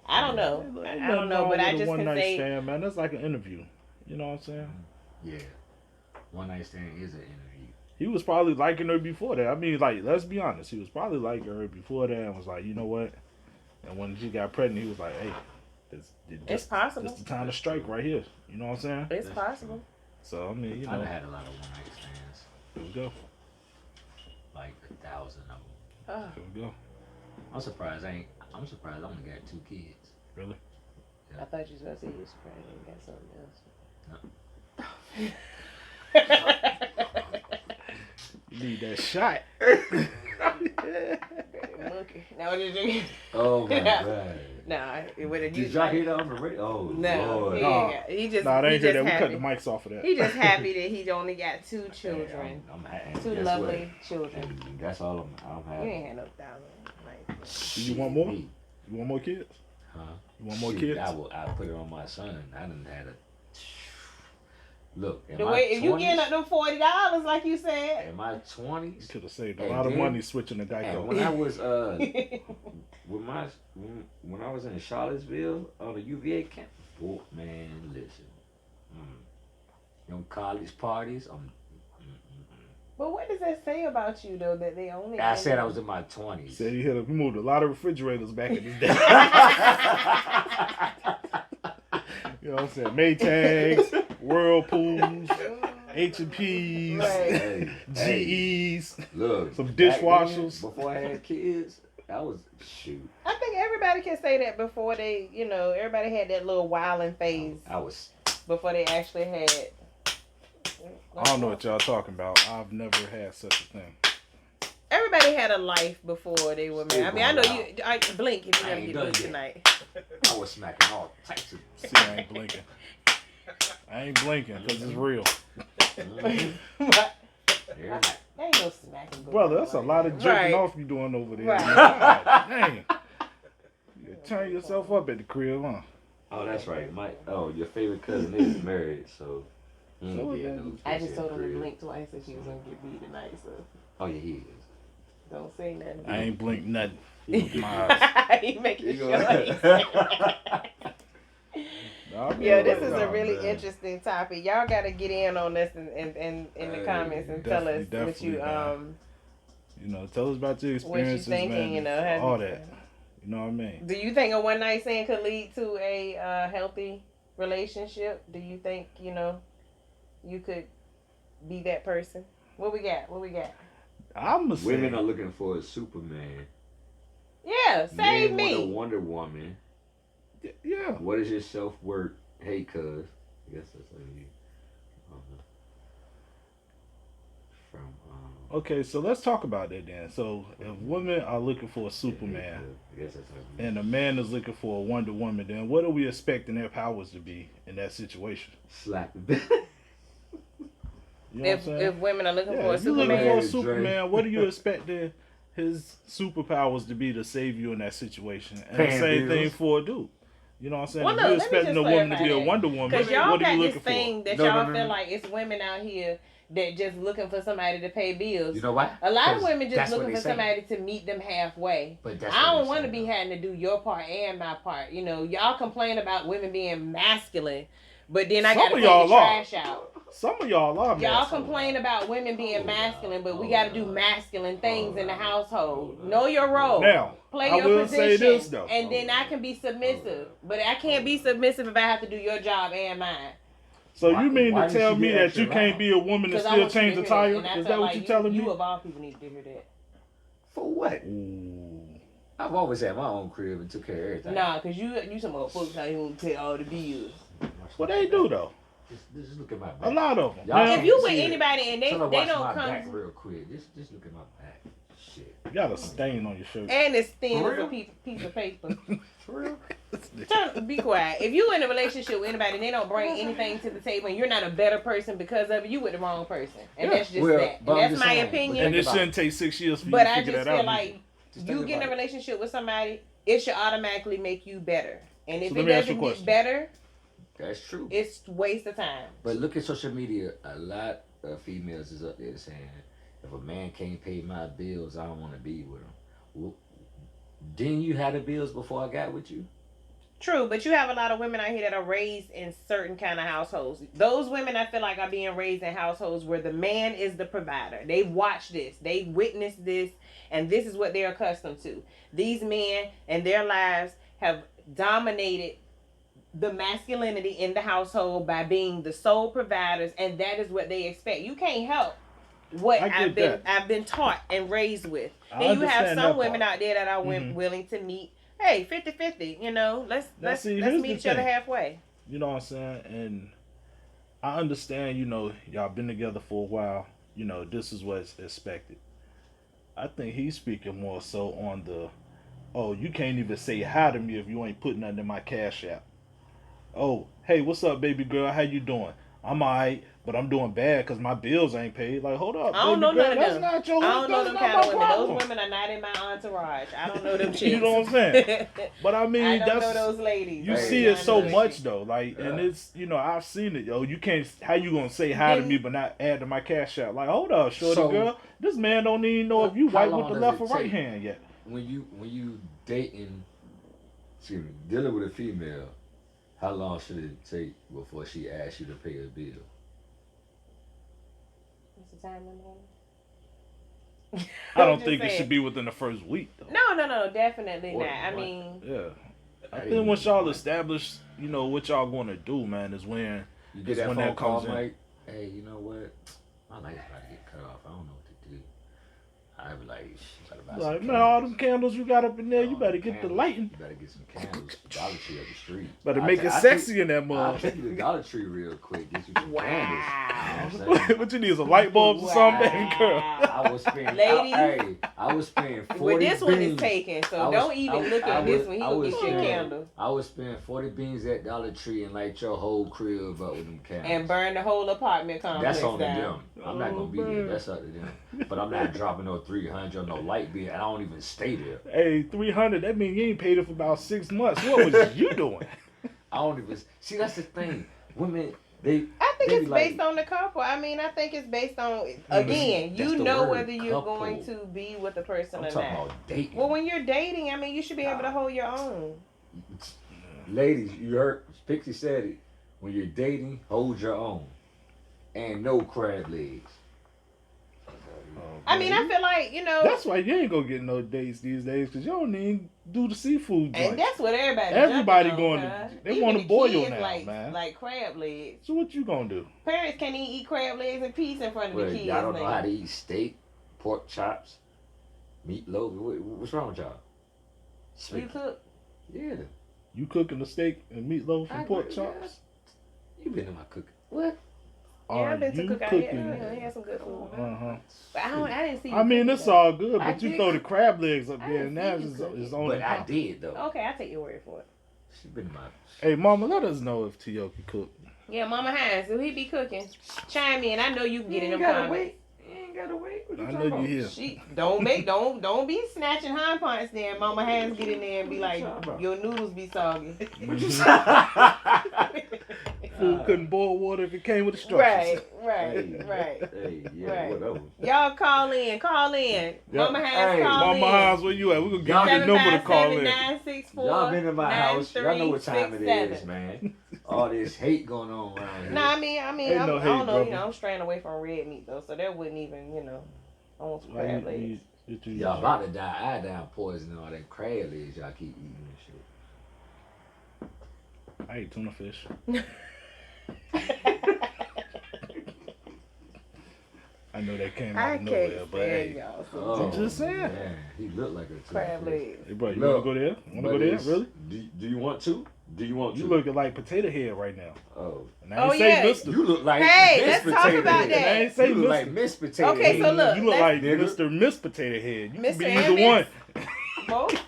I don't know. Ain't I don't nothing know, wrong but I with a just can one-night say, stand, man. That's like an interview. You know what I'm saying? Yeah, one night stand is an interview. He was probably liking her before that. I mean, like, let's be honest. He was probably liking her before that and was like, you know what? And when she got pregnant, he was like, hey, it's possible. This the time to strike right here. You know what I'm saying? It's possible. So, I mean, I've had a lot of one night stands, here we go. like 1,000 of them. Oh. Here we go. I'm surprised I only got 2 kids. Really? I thought you was gonna say you was pregnant and got something else. You need that shot. Monkey. No, just Oh my Yeah. god. nah. It would have. Did y'all hear that on the radio? Oh No, Lord. he ain't got. He just. Nah, they he ain't hear just that. We cut happy. the mics off of that. He just happy that he only got 2 Hey, children, I'm happy. 2 Guess lovely what? children. And that's all I'm You happy. ain't had no 1,000. Like, Do you want more? Me. You want more kids? Huh? You want more Shoot, kids? I put it on my son. I done had a look. In the my way if you 20s, getting up them $40 like you said. in my You 20s, could have saved a And lot of then- money switching to and Geico. when I was when I was in Charlottesville on the UVA camp, oh, man, listen, them college parties. But what does that say about you though? That they only. I said I was in my 20s. Said he he moved a lot of refrigerators back in his day. You know what I'm saying? Maytags, Whirlpools, H&Ps, Right. Hey, GEs. look, Some back then, dishwashers. before I had kids, That was shoot. I think everybody can say that before they, everybody had that little wilding phase I was. before they actually had. I don't know what y'all talking about. I've never had such a thing. Everybody had a life before they were married. I mean, I know you. I blink if you're I gonna ain't get done loose yet. tonight. I was smacking all types of. See, I ain't blinking. I ain't blinking because it's real. What? Yeah. There ain't no smacking. going Brother, that's a on lot of right jerking now. off you doing over there. Right. God, dang. You turn yourself up at the crib, huh? Oh, that's right. Your favorite cousin is married, so. He So ain't getting then- no I pussy just told in him the to crib. blink twice and she was gonna get beat tonight. So Oh yeah, he is. don't say nothing. I ain't blink nothing. He with my eyes. He making He sure. gonna- Nah, Yeah, this is nah, a really man. interesting topic. Y'all gotta get in on this and in the Hey, comments and tell us definitely, what you man. You know, tell us about your what you experiences, thinking. man. All that. You know what I mean? Do you think a one night stand could lead to a healthy relationship? Do you think you could be that person? What we got? I'm gonna say Women are looking for a Superman. Yeah, save Men want a me. Wonder Woman. yeah. What is your self worth? Hey, cuz. I guess that's like you. From Okay, so let's talk about that then. So if women are looking for a Superman I guess that's like you. and a man is looking for a Wonder Woman, then what are we expecting their powers to be in that situation? Slap the bit. You know what I'm saying? If women are looking Yeah, for a if you're looking Superman, for a Superman, what are you expecting his superpowers to be to save you in that situation? And the Paying same thing bills. for a dude. You know what I'm saying? Well, if no, you're let me expecting just a woman to clarify be a that. Wonder Woman, because y'all what are got you this looking thing that No, y'all no, feel no. like it's women out here that just looking for somebody to pay bills. You know why? A lot of 'Cause women just that's what looking they for saying. somebody to meet them halfway. But that's I what don't they want to saying, be having to do your part and my part. Y'all complain about women being masculine, but then I Some gotta of take y'all the trash out. Some of y'all are Y'all masculine. complain about women being Oh, masculine, but we oh, gotta do God. masculine things in the Oh, household. God. Know your role. Now, Play I your will position, say this, though. and then I can be submissive. But I can't be submissive if I have to do your job and mine. So Why- you mean why to did tell she me get that extra you can't loud? be a woman and Because I still want you change to the hear tire? that. And I Is felt that what like you're telling you me? of all people need to hear that. For what? Ooh. I've always had my own crib and took care of everything. Nah, because you some motherfuckers out here who pay all the bills. What they do though? Just look at my back. A lot of them. Y'all Now, If can't you see with it. anybody and they Tell her watch don't my come, back real quick. Just look at my back. Shit. you got a stain on your shirt. and it's thin For as a real? piece of paper. For real? Be quiet. If you in a relationship with anybody and they don't bring anything to the table and you're not a better person because of it, you with the wrong person. And Yeah. that's just Well, that. but And I'm that's just my saying, opinion. And it about shouldn't take 6 years for you But to I figure just that feel out. like Just you think get in a about it. relationship with somebody, it should automatically make you better. And if So it let me ask you doesn't a get question. better, That's true. it's a waste of time. But look at social media. A lot of females is up there saying, if a man can't pay my bills, I don't want to be with him. Well, didn't you have the bills before I got with you? True, but you have a lot of women out here that are raised in certain kind of households. Those women, I feel like, are being raised in households where the man is the provider. They watch this, they witness this, and this is what they're accustomed to. These men and their lives have dominated the masculinity in the household by being the sole providers, and that is what they expect. You can't help what I get I've been taught and raised with. I And you have understand some that women part. out there that are Mhm. willing to meet. Hey, 50-50, let's see, let's here's meet the each other thing. halfway. You know what I'm saying? And I understand, y'all been together for a while. This is what's expected. I think he's speaking more so on oh, you can't even say hi to me if you ain't putting nothing in my cash app. Oh, hey, what's up, baby girl? How you doing? I'm alright, but I'm doing bad because my bills ain't paid. Like, hold up, I don't baby know girl. none of That's them. not your. I don't know that's them not kind my of women. problem. Those women are not in my entourage. I don't know them chicks. You know what I'm saying? But I mean, I don't that's know those ladies. you Hey, see yeah, it so yeah. much though. Like, and Yeah. it's I've seen it, yo. You can't. How you gonna say hi to Then- me but not add to my cash app? Like, hold up, shorty So- girl. This man don't even know if you How wipe long with the does left it or right take? hand yet. When you dating, dealing with a female, how long should it take before she asks you to pay a bill? What's the time limit on it? I I'm don't just think it saying. should be within the first week though. No, definitely What- not. I what? mean, Yeah. I Hey, think once y'all what? establish, what y'all gonna do, man, is when You It's get that when phone that call, comes in. Mike. Hey, you know what? My light's about to get cut off. I don't know what to do. I'd be like, better buy Like, some man, all candles. them candles you got up in there, you All better them get the candles. lighting. You better get some candles. Dollar Tree up the street. Better I'll make ta- it I'll sexy take- in that I'll mug. take you to Dollar Tree real quick. Get you some Wow. candles. You know what I'm saying? What you need, some light bulbs or something, girl? I was spending, Ladies. I was spending 40 Well, this one is beans. taken, so I was- don't even look I at this was- one. He I gonna was get your spending- candle I was spending 40 beans at Dollar Tree and light your whole crib up with them candles. and burn the whole apartment complex That's on to down. them. I'm not gonna be there. man. That's up to them. But I'm not dropping no 300 or no light bill, and I don't even stay there. Hey, 300, that means you ain't paid it for about 6 months. What was you doing? I don't even see. That's the thing. Women, they. I think they it's be like, based on the couple. I mean, I think it's based on, again, That's you the know word, whether you're couple. going to be with the person I'm or talking not. about dating. Well, when you're dating, I mean, you should be able to hold your own. Ladies, you heard Pixie said it. When you're dating, hold your own, and no crab legs. I mean, I feel like, you know, That's why you ain't gonna get no dates these days, because you don't even do the seafood and joint. that's what Everybody jumping on, going to- cuz. they Even wanna the boil kids now, like, man. like crab legs. So what you gonna do? Parents can't even eat crab legs in peace in front of Well, the kids. y'all don't know now. how to eat steak, pork chops, meatloaf. What's wrong with y'all? You cook. Yeah. You cooking the steak and meatloaf and I pork agree, chops? You been in my cooking. What? Yeah, Are I've been to you cook out cooking? here. He had some good food. Uh-huh. But I didn't see you I mean, cooking, it's though. all good, I but you did throw the cook. crab legs up I there, didn't and now see you it's cooking. on But the I top. did though. Okay, I'll take your word for it. She been in my. Hey, Mama, let us know if T.O. can cook. Yeah, Mama Hines, so he be cooking. Chime in. I know you can get in them gotta comments. wait. You ain't gotta wait. What you I talking know you about? here. She don't be snatching hind parts there. Mama Hands get in there and be like, your noodles be soggy. Food couldn't boil water if it came with instructions. right. Hey, yeah, Right. whatever. Y'all call in. Mama Hands Hey, call in. Mama Hines, where you at? We're going to give Y'all you the number to call in. 757-964. Y'all been in my house. Y'all know what time it is, man. All this hate going on around here. No, I mean, Ain't I no don't hate, know. brother. You know, I'm straying away from red meat though, so that wouldn't even, I want some crab legs. Y'all about to die iodine poison and all that crab legs y'all keep eating and shit. I ate tuna fish. I know that came out I of nowhere, can't but stand hey. y'all. Oh, I'm just saying. Man, he looked like a Crab tuna fish. legs. Hey, bro, you Look, want to go there? Want to but go there? it's- Really? Do you want to? Do you want You to? looking like potato head right now. Oh. And I ain't say yeah. Mr. You look like Hey, Miss let's talk Potato about Head. that. I ain't say You look Mr. like Miss Potato Okay, Head. so look, you look let's- like Nigga. Mr. Miss Potato Head. You can Mr. be and either Miss? one. Both.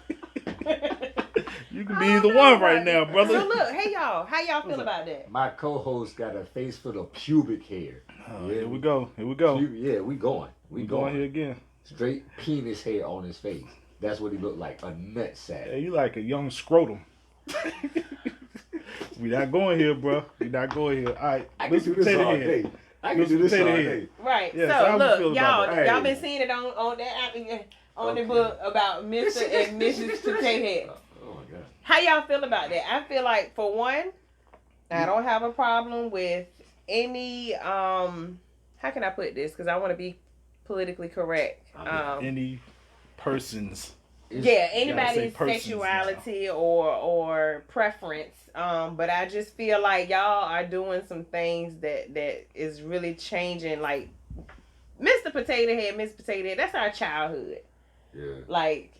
You can I be don't either know, one right but- now, brother. So look, hey y'all, how y'all feel about that? My co-host got a face full of pubic hair. Oh, here we go. Here we go. Yeah, we going. We going here again. Straight penis hair on his face. That's what he looked like. A nut sack. Hey, you like a young scrotum. We not going here, bro. We not going here. All right, I can Mr. do this Potato all Head. day. I can Mr. do this all Potato Head. day. Right. Yeah, so how so you look, feel y'all, about that? y'all Hey. been seeing it on that on the Okay. book about Mr. and Mrs. Potato Head. Oh my god. How y'all feel about that? I feel like for one, I don't have a problem with any how can I put this? Because I want to be politically correct. Any person's. Yeah, say anybody's persons sexuality or preference. But I just feel like y'all are doing some things that is really changing. Like Mr. Potato Head, Miss Potato Head, that's our childhood. Yeah. Like,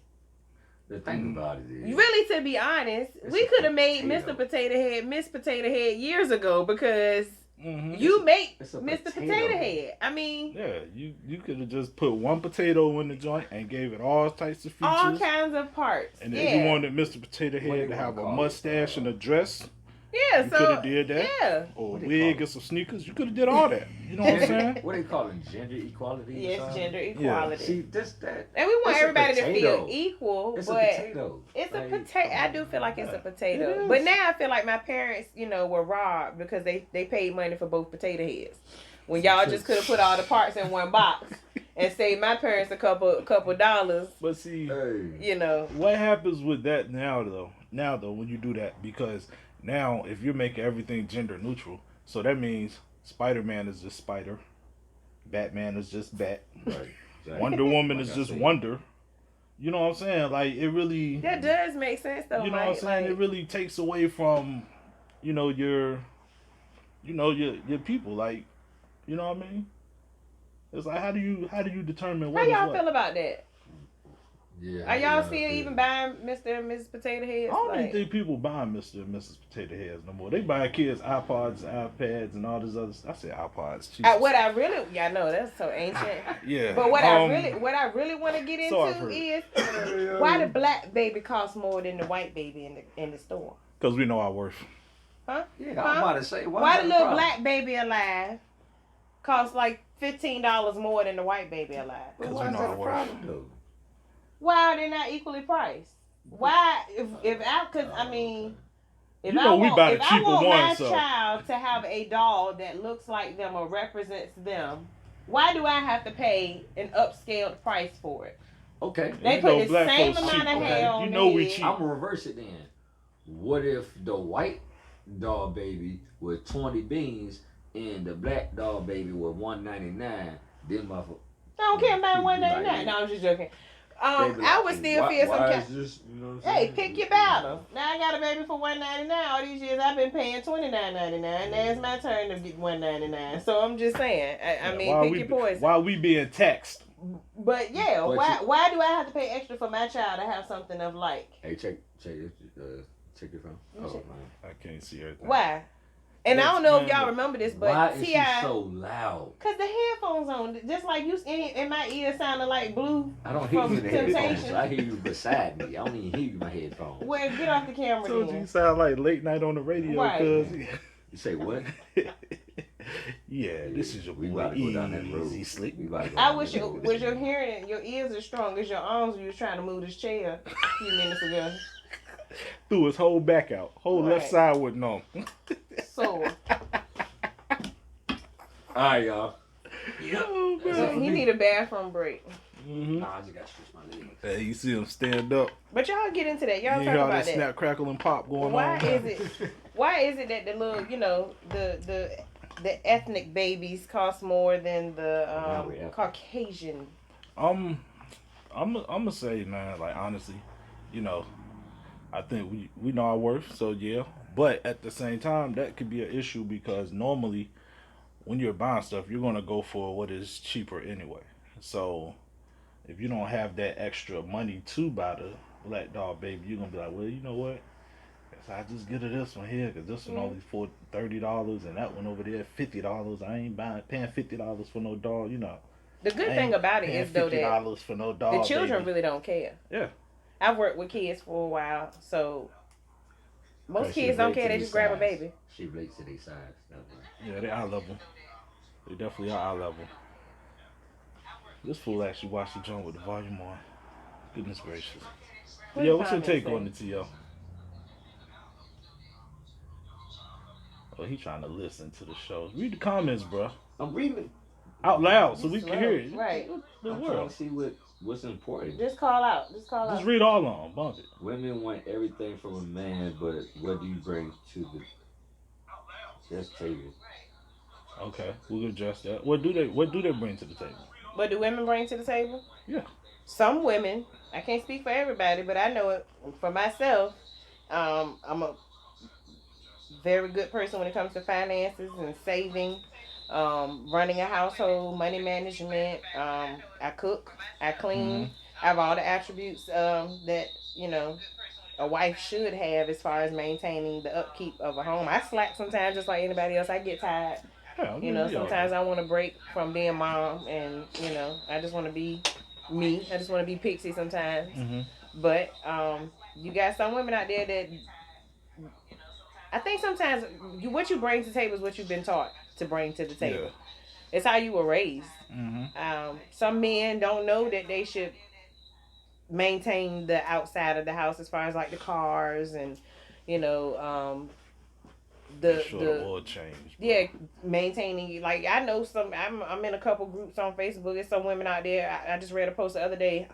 The thing about it is. really, to be honest, It's we a could have made potato. Mr. Potato Head, Miss Potato Head years ago because Mm-hmm. you make it's a Mr. potato. Potato Head. I mean, Yeah, you could have just put one potato in the joint and gave it all types of features. all kinds of parts. And yeah. if you wanted Mr. Potato What Head they to have wanna a call it? mustache and a dress, Yeah, you so could have did that. yeah. Or a What they wig call and some sneakers, you could have did all that. You know what I'm saying? What they calling gender equality? or Yes, something? gender equality. See, that. And we want It's a everybody to potato. feel equal, It's a but potato. it's a Like, potato. come I on. do feel like it's a It potato. is. But now I feel like my parents, were robbed because they paid money for both potato heads. When y'all just could have put all the parts in one box and saved my parents a couple dollars, But see, Hey. what happens with that now though? When you do that, because now if you're making everything gender neutral, so that means Spider-Man is just Spider, Batman is just Bat, Right. Exactly. Wonder Woman Like is I just said. Wonder. You know what I'm saying? Like it really. that does make sense though, You know what I'm Mike. saying? Like, It really takes away from, your people. Like, you know what I mean? It's like how do you determine How what is y'all what? feel about that? Yeah. Are y'all still feel? even buying Mr. and Mrs. Potato I Heads? don't even Like, think people buying Mr. and Mrs. Potato Heads no more. They buying kids iPods, iPads, and all this other stuff. I said iPods. Jesus. what I really, y'all know that's so ancient. Yeah. But what I really want to get So I've into heard. is why the black baby costs more than the white baby in the store? Because we know our worth. Huh? Yeah, I'm about to say Why the the little problem? black baby alive costs like $15 more than the white baby alive? But Because why we is know that our a worth. problem though? Why are they not equally priced? Why if I cause I mean if You know we buy the if I cheaper want one, my so. child to have a doll that looks like them or represents them, why do I have to pay an upscaled price for it? Okay. They You put know the black same folks amount cheap, of okay? hair on You the know we head. cheap. I'm gonna reverse it then. What if the white doll baby with 20 beans and the black doll baby with 199? Then my I don't care about People $199. like- No, I'm just joking. they be I like, would still why, feel some why kind. is this, you know what I'm Hey, saying? pick your battle. Now I got a baby for $199. All these years I've been paying $29.99. Now it's my turn to get $199. So I'm just saying. I mean, pick your poison. Why we being taxed? But yeah, But why do I have to pay extra for my child to have something of like? Hey, check your phone. You should- Man. I can't see everything. Why? And I Yes, don't know if man, y'all but remember this, Why but is she T.I. so loud? Cause the headphones on, just like you in my ear sounding like blue. I don't hear you in the headphones. Temptation. I hear you beside me. I don't even hear you in my headphones. Well, get off the I camera told you then. you sound like late night on the radio, Right. cuz. You say what? Yeah, this is your We boy about to go down that road. Easy Slick. We about to go I down wish that your road. was your hearing, your ears as strong as your arms when you was trying to move this chair a few minutes ago. Threw his whole back out. Whole left Right. side with no. So All right, y'all. Oh, man. he need a bathroom break. Mm-hmm. Nah, I just got to stretch my legs. Hey, you see him stand up. But y'all get into that. Y'all You talk hear all about that that. snap, crackle, and pop going Why on. is it? Why is it that the little, the ethnic babies cost more than the Yeah. Caucasian? I'm gonna say, man, like honestly, I think we know our worth, so yeah. But at the same time, that could be an issue because normally, when you're buying stuff, you're gonna go for what is cheaper anyway. So, if you don't have that extra money to buy the black dog baby, you're gonna be like, well, you know what? Guess I just get her this one here because this one only for $30 and that one over there $50. I ain't paying $50 for no dog, The good I thing ain't about it paying is though that $50 for no dog. the children baby. really don't care. Yeah. I've worked with kids for a while, so most But she kids don't relates care. to They their just grab a size. baby. She relates to their size. Yeah, they eye level. They definitely are eye level. This fool actually watched the joint with the volume on. Goodness gracious. What Yo, the what's your comments take say? on it, T.O.? Oh, he trying to listen to the show. Read the comments, bro. I'm reading. Out loud so You we can slow. hear it. Right. The I'm trying world. to see what's important. Just call out. Just call Just out. read all of them. Bump it. Women want everything from a man, but what do you bring to the? That's table. Okay, we'll address that. What do they bring to the table? What do women bring to the table? Yeah. Some women, I can't speak for everybody, but I know it for myself. I'm a very good person when it comes to finances and saving, running a household, money management. I cook, I clean. I have all the attributes that a wife should have as far as maintaining the upkeep of a home. I slack sometimes, just like anybody else. I get tired. Yeah, we all Sometimes do. I want to break from being mom, and I just want to be me. I just want to be Pixie sometimes. But you got some women out there that I think sometimes what you bring to the table is what you've been taught to bring to the table. Yeah. It's how you were raised. Mm-hmm. Some men don't know that they should maintain the outside of the house as far as like the cars and the oil change. yeah, maintaining, like I know I'm in a couple groups on Facebook. There's some women out there. I just read a post the other day.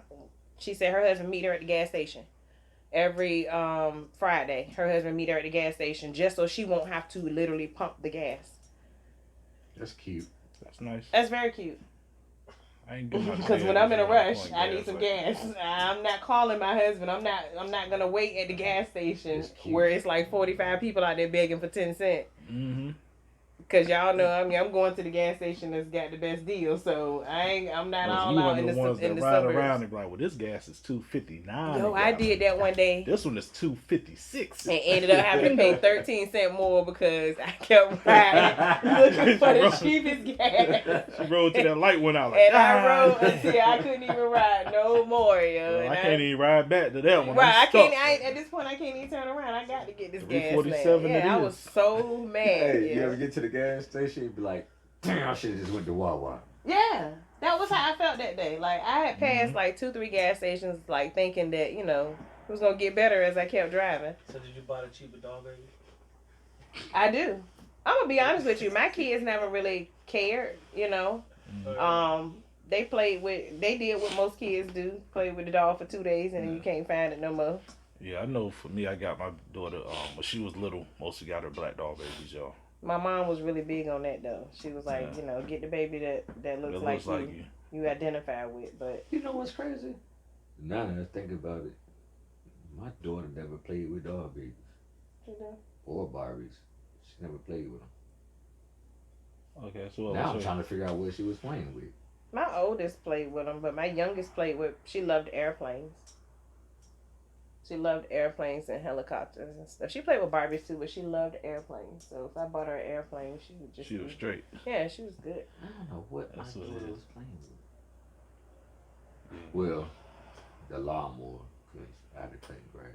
She said her husband meet her at the gas station every Friday. Her husband meet her at the gas station just so she won't have to literally pump the gas. That's cute. That's nice. That's very cute. I ain't doing Because when I'm in a rush, I need some gas. I'm not calling my husband. I'm not gonna wait at the gas station where it's like 45 people out there begging for 10 cents. Mm-hmm. Cause y'all know I'm going to the gas station that's got the best deal, so I'm not all You out one in of the ones the that ride suburbs. around and be like, well, this gas is $2.59. Yo, I did that one day. This one is $2.56. And ended up having to pay 13 cents more because I kept riding looking for the cheapest gas. She rode to that light went out like, And I rode until I couldn't even ride no more, yo. Well, And I can't even ride back to that one. Right, I'm I can't. stuck. At this point, I can't even turn around. I got to get this gas. 347 Man. it Yeah, I is. was so mad. Hey, you yeah. ever get to the gas station and be like, damn, I should have just went to Wawa. Yeah, that was how I felt that day. Like I had passed like 2-3 gas stations, like thinking that it was gonna get better as I kept driving. So did you buy the cheaper dog baby? I do. I'm gonna be honest with you. My kids never really cared. They did what most kids do, played with the dog for 2 days, and then you can't find it no more. Yeah, I know for me, I got my daughter, when she was little, mostly got her black dog babies, y'all. My mom was really big on that though. She was like, get the baby that looks like you identify with. But You know what's crazy? Now that I think about it, my daughter never played with dog babies or Barbies. She never played with them. Okay, so Now I'm trying to figure out what she was playing with. my oldest played with them, but my youngest played with. She loved airplanes. She loved airplanes and helicopters and stuff. She played with Barbies too, but she loved airplanes. So if I bought her an airplane, she would just. She was straight. Yeah, she was good. I don't know what That's my what daughter it is. was playing with. Well, the lawnmower, because I had to cut grass.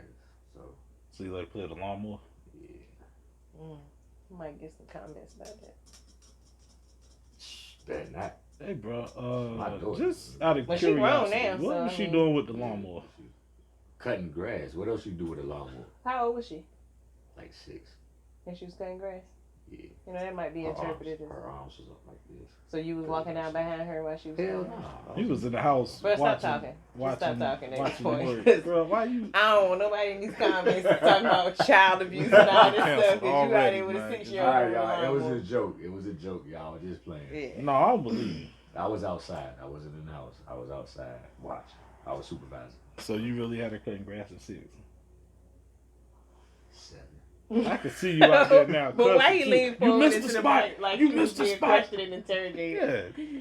So you like play the lawnmower? Yeah. Might get some comments about that. Better not. Hey, bro. My daughter. Just out of But she grown curiosity, now, what so, was I she mean- doing with the lawnmower? Cutting grass. What else you do with a lawnmower? How old was she? Like 6. And she was cutting grass. Yeah. That might be interpreted as. Her arms was up like this. So you was walking down behind her while she was. Hell cutting? no. You was in the house Bro, stop watching. talking. Just Watching, stop talking at watching this the point. word. Bro, why you? I don't want nobody in these comments talking about child abuse and all this Canceled stuff because you out already, there with a man. 6-year-old. Alright, y'all. It was a joke. It was a joke, y'all. Just playing. Yeah. No, I don't believe you. I was outside. I wasn't in the house. I was outside watching. I was supervising. So you really had her cutting grass at 6? 7. I can see you out there now. But why cussing he too. leaned forward missed into the the spot. mic like You he missed was the being spot. questioned and interrogated? Yeah.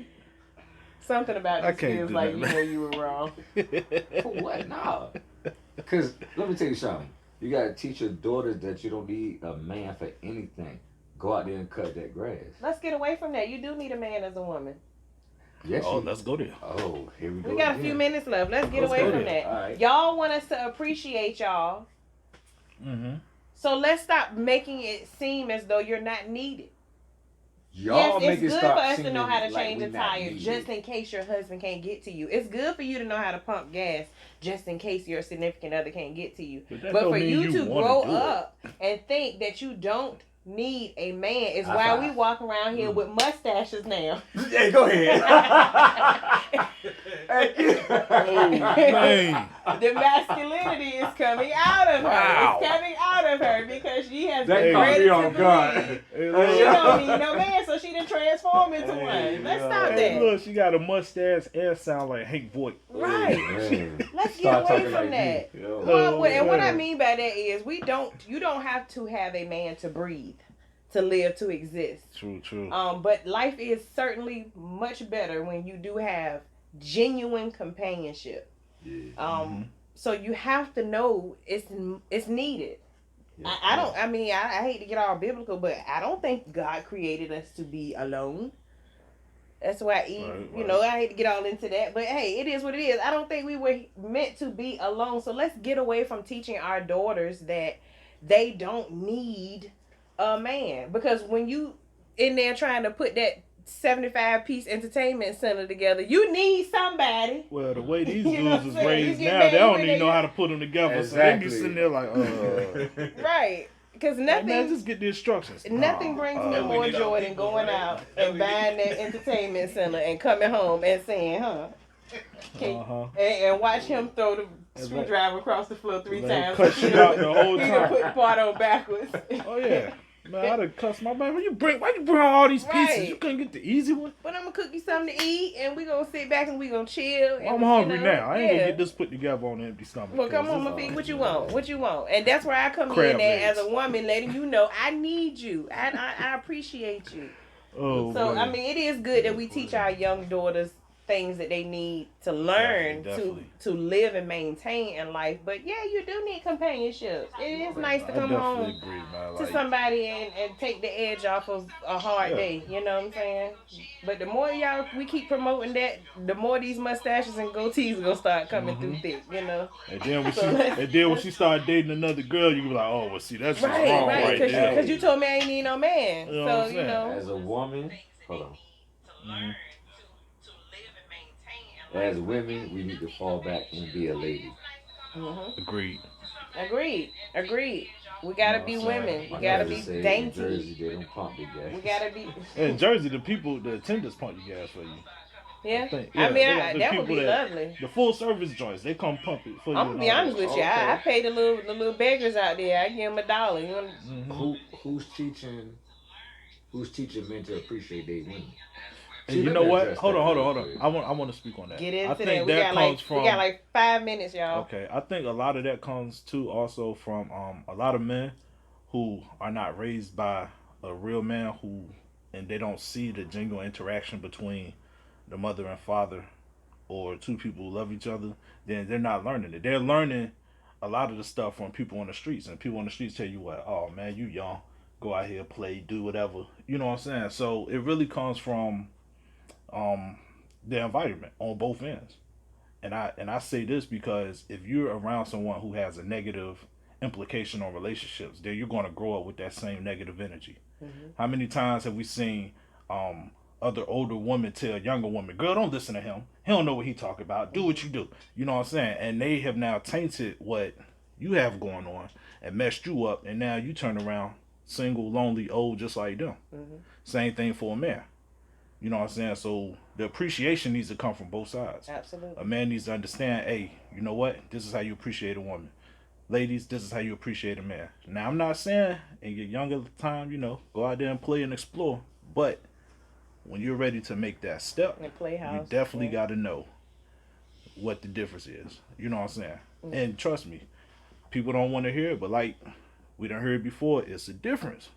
Something about I this can't feels do like that, you man. know you were wrong. For what? Nah. Because let me tell you something. You got to teach your daughters that you don't need a man for anything. Go out there and cut that grass. Let's get away from that. You do need a man as a woman. Yes, Oh, you- let's go there. Oh, here we go. We got a again. few minutes left. Let's get Let's away go from there. that. All right. Y'all want us to appreciate y'all. Mm-hmm. So let's stop making it seem as though you're not needed. Y'all yes, make it's it good stop for us to seeming know how to like change we a not tire needed. just in case your husband can't get to you. It's good for you to know how to pump gas just in case your significant other can't get to you. But, that But don't for mean you to wanna grow do it. up and think that you don't need a man is High why five. we walk around here with mustaches now. Hey, go ahead. Oh, man. The masculinity is coming out of her. Wow. It's coming out of her because she has That been caught ready me to on believe guard. Hey, she look. don't need no man, so she done transform into Hey, one. Let's yo. stop Hey, that. look, she got a mustache and sound like Hank Voight. Right. Man. Let's Start get away talking from like that. me. Yo. Well, and what I man. mean by that is you don't have to have a man to breathe, to live, to exist. True, true. But life is certainly much better when you do have genuine companionship. Yeah. So you have to know it's needed. I hate to get all biblical, but I don't think God created us to be alone. That's why Eve, I hate to get all into that, but hey, it is what it is. I don't think we were meant to be alone. So let's get away from teaching our daughters that they don't need a man. Because when you in there trying to put that 75-piece entertainment center together, you need somebody. Well, the way these You know dudes is what I'm saying? raised You get now, mad they don't when even they know get- how to put them together. So they be Exactly. sitting there like, Right. Because like, nothing man, just get the instructions. Nothing brings me more need joy our than people, going right? out That and we buying need. that entertainment center and coming home and saying, Uh-huh. and watch him throw the That's screwdriver across the floor 3 Let him times. cut He shit done out the whole He done time. put the part on backwards. Oh, yeah. Man, I'd have cussed my man. Why you bring all these pieces? Right. You couldn't get the easy one? But I'm gonna cook you something to eat, and we gonna sit back and we gonna chill. And, I'm hungry you know, now. I ain't gonna get this put together on an empty stomach. Well, come on, this- my feet. What you want? What you want? And that's where I come Crab in at legs. as a woman, letting you know I need you. I appreciate you. Oh, So man. I mean, it is good that we teach our young daughters things that they need to learn Definitely. to live and maintain in life. But yeah, you do need companionship. It is nice to come home agree, man. to somebody and take the edge off of a hard day. You know what I'm saying? But the more y'all we keep promoting that, the more these mustaches and goatees gonna start coming through thick. You know. And then when So she started dating another girl, you be like, oh, well, see, that's just Right, wrong right. right there. Because you told me I ain't need no man. You know what I'm So you saying? know. As a woman, hold on. To learn to live and maintain. As women, we need to fall back and be a lady. Agreed. Agreed. We gotta be women. We My gotta cousin be said in dainty. Jersey, they don't pump the gas. We gotta be. In Jersey, the attendants pump your gas for you. Yeah. think. I mean, they got the that would people be lovely. The full service joints, they come pump it for you. I'm gonna be honest with you. I pay the little beggars out there. I give them $1. You know? Who's teaching men to appreciate their women? And you know what? Hold on. I want to speak on that. Get into I think that. We got like 5 minutes, y'all. Okay, I think a lot of that comes too also from a lot of men who are not raised by a real man and they don't see the genuine interaction between the mother and father or two people who love each other. Then they're not learning it. They're learning a lot of the stuff from people on the streets, and people on the streets tell you what, oh man, you young, go out here, play, do whatever. You know what I'm saying? So it really comes from the environment on both ends. And I say this because if you're around someone who has a negative implication on relationships, then you're going to grow up with that same negative energy. How many times have we seen other older women tell younger women, girl, don't listen to him. He don't know what he talking about. Do what you do. You know what I'm saying? And they have now tainted what you have going on and messed you up. And now you turn around single, lonely, old, just like them. Same thing for a man. You know what I'm saying? So the appreciation needs to come from both sides. Absolutely. A man needs to understand, hey, you know what? This is how you appreciate a woman. Ladies, this is how you appreciate a man. Now, I'm not saying in your younger time, go out there and play and explore. But when you're ready to make that step, you definitely got to know what the difference is. You know what I'm saying? And trust me, people don't want to hear it, but like we done heard before, it's a difference.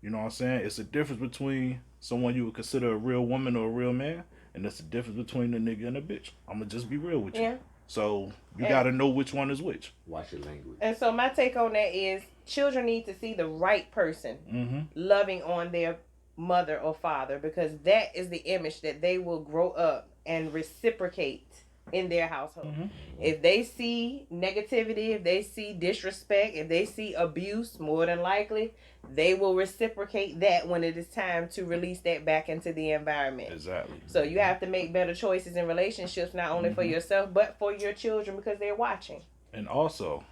You know what I'm saying? It's a difference between someone you would consider a real woman or a real man, and it's a difference between a nigga and a bitch. I'm going to just be real with you. Yeah. So you got to know which one is which. Watch your language. And so my take on that is children need to see the right person loving on their mother or father, because that is the image that they will grow up and reciprocate in their household. If they see negativity, if they see disrespect, if they see abuse, more than likely they will reciprocate that when it is time to release that back into the environment. Exactly. So you have to make better choices in relationships, not only for yourself but for your children, because they're watching. And also,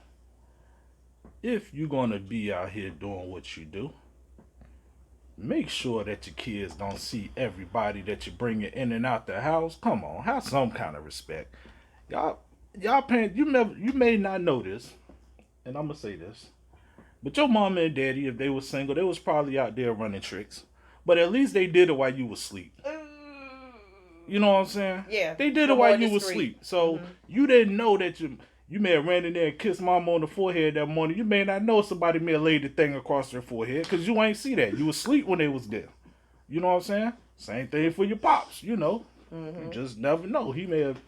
if you're going to be out here doing what you do, make sure that your kids don't see everybody that you're bringing in and out the house. Come on, have some kind of respect. Y'all parents, you may not know this, and I'm gonna say this, but your mama and daddy, if they were single, they was probably out there running tricks. But at least they did it while you was asleep. You know what I'm saying? Yeah. They did it while you was asleep. So you didn't know that you may have ran in there and kissed mama on the forehead that morning. You may not know somebody may have laid the thing across their forehead because you ain't see that. You was asleep when they was there. You know what I'm saying? Same thing for your pops, You just never know. He may have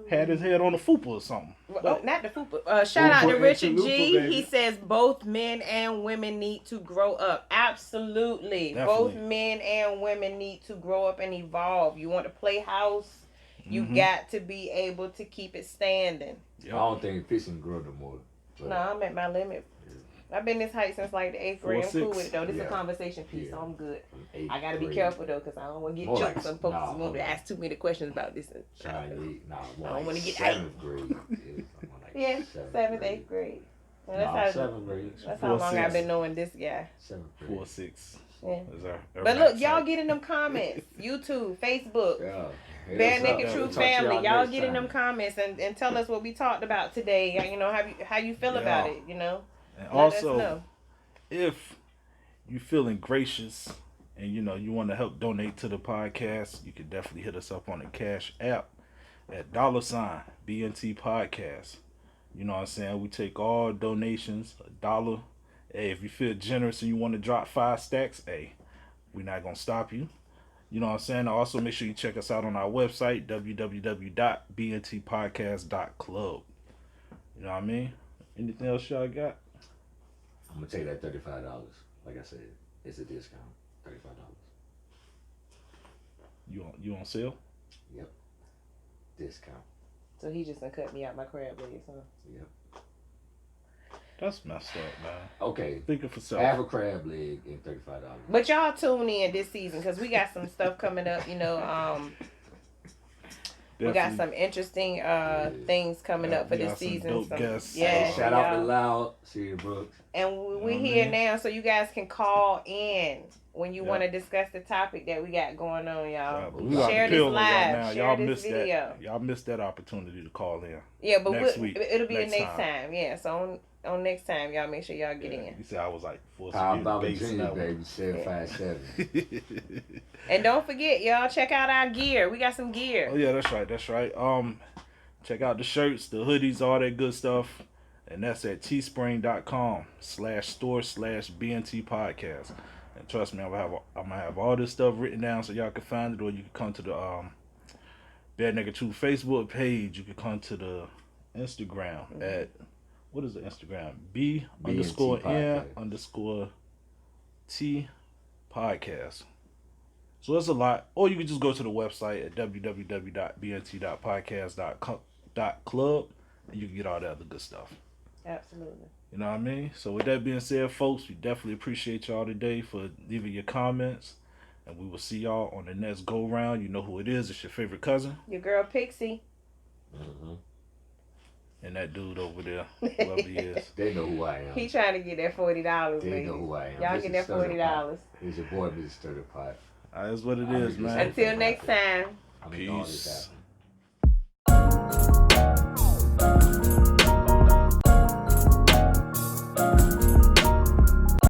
had his head on a fupa or something. Well, not the fupa. Shout out to Richard G. Baby. He says both men and women need to grow up. Absolutely. Definitely. Both men and women need to grow up and evolve. You want to play house, you got to be able to keep it standing. I don't think fishing grow no more. No, I'm at my limit. I've been this height since like the 8th grade. I'm cool 4'6". with it though. This is a conversation piece, so I'm good. I gotta be Grade. careful though, because I don't want to get More choked. like- Some folks nah, want to ask too many questions about this. I don't wanna get 7th grade. Yeah, 7th, 8th grade. Well, that's how, 7th grade. that's how long 4'6". I've been knowing this guy. 7th grade. 4'6". Yeah. Is our But look, max y'all height. get in them comments. YouTube, Facebook, Yeah. Bare What's up? Naked Truth Talk to Family. Y'all next get in them time. comments and tell us what we talked about today. How you feel about it, And Let us also, know. if you feeling gracious and you want to help donate to the podcast, you can definitely hit us up on the Cash App at $BNT Podcast. You know what I'm saying? We take all donations, $1. Hey, if you feel generous and you want to drop 5 stacks, hey, we're not gonna stop you. You know what I'm saying? Also, make sure you check us out on our website, www.bntpodcast.club. You know what I mean? Anything else y'all got? I'm gonna take that $35. Like I said, it's a discount. $35. You on sale? Yep. Discount. So he just done cut me out my crab legs, huh? Yep. That's messed up, man. Okay. Thinking for self. Half a crab leg and $35. But y'all tune in this season because we got some stuff coming up. We got some interesting things coming up for this season. Dope guests. Yeah, Shout out to Loud, Celia Brooks. And we're here now, so you guys can call in when you want to discuss the topic that we got going on, y'all. Share this live. Share this video. Y'all missed that opportunity to call in. Yeah, but next week. It'll be the next time. Yeah, so on next time, y'all make sure y'all get in. You said I was like full Power Baba Junior, baby, 757. And don't forget, y'all, check out our gear. We got some gear. Oh yeah, that's right. Check out the shirts, the hoodies, all that good stuff. And that's at teespring.com/store/BNT podcast. And trust me, I'm gonna have all this stuff written down so y'all can find it, or you can come to the Bad Nigga 2 Facebook page. You can come to the Instagram at, what is the Instagram? B_N_T podcast. So that's a lot. Or you can just go to the website at www.bnt.podcast.club and you can get all that other good stuff. Absolutely. You know what I mean? So with that being said, folks, we definitely appreciate y'all today for leaving your comments. And we will see y'all on the next go round. You know who it is. It's your favorite cousin. Your girl Pixie. Mm-hmm. And that dude over there, whoever he is. They know who I am. He trying to get that $40. They know who I am. Y'all get that $40. It's your boy, Mr. Sturdy Pot. That's what it is, man. Until next time. I mean, all this Peace. happened.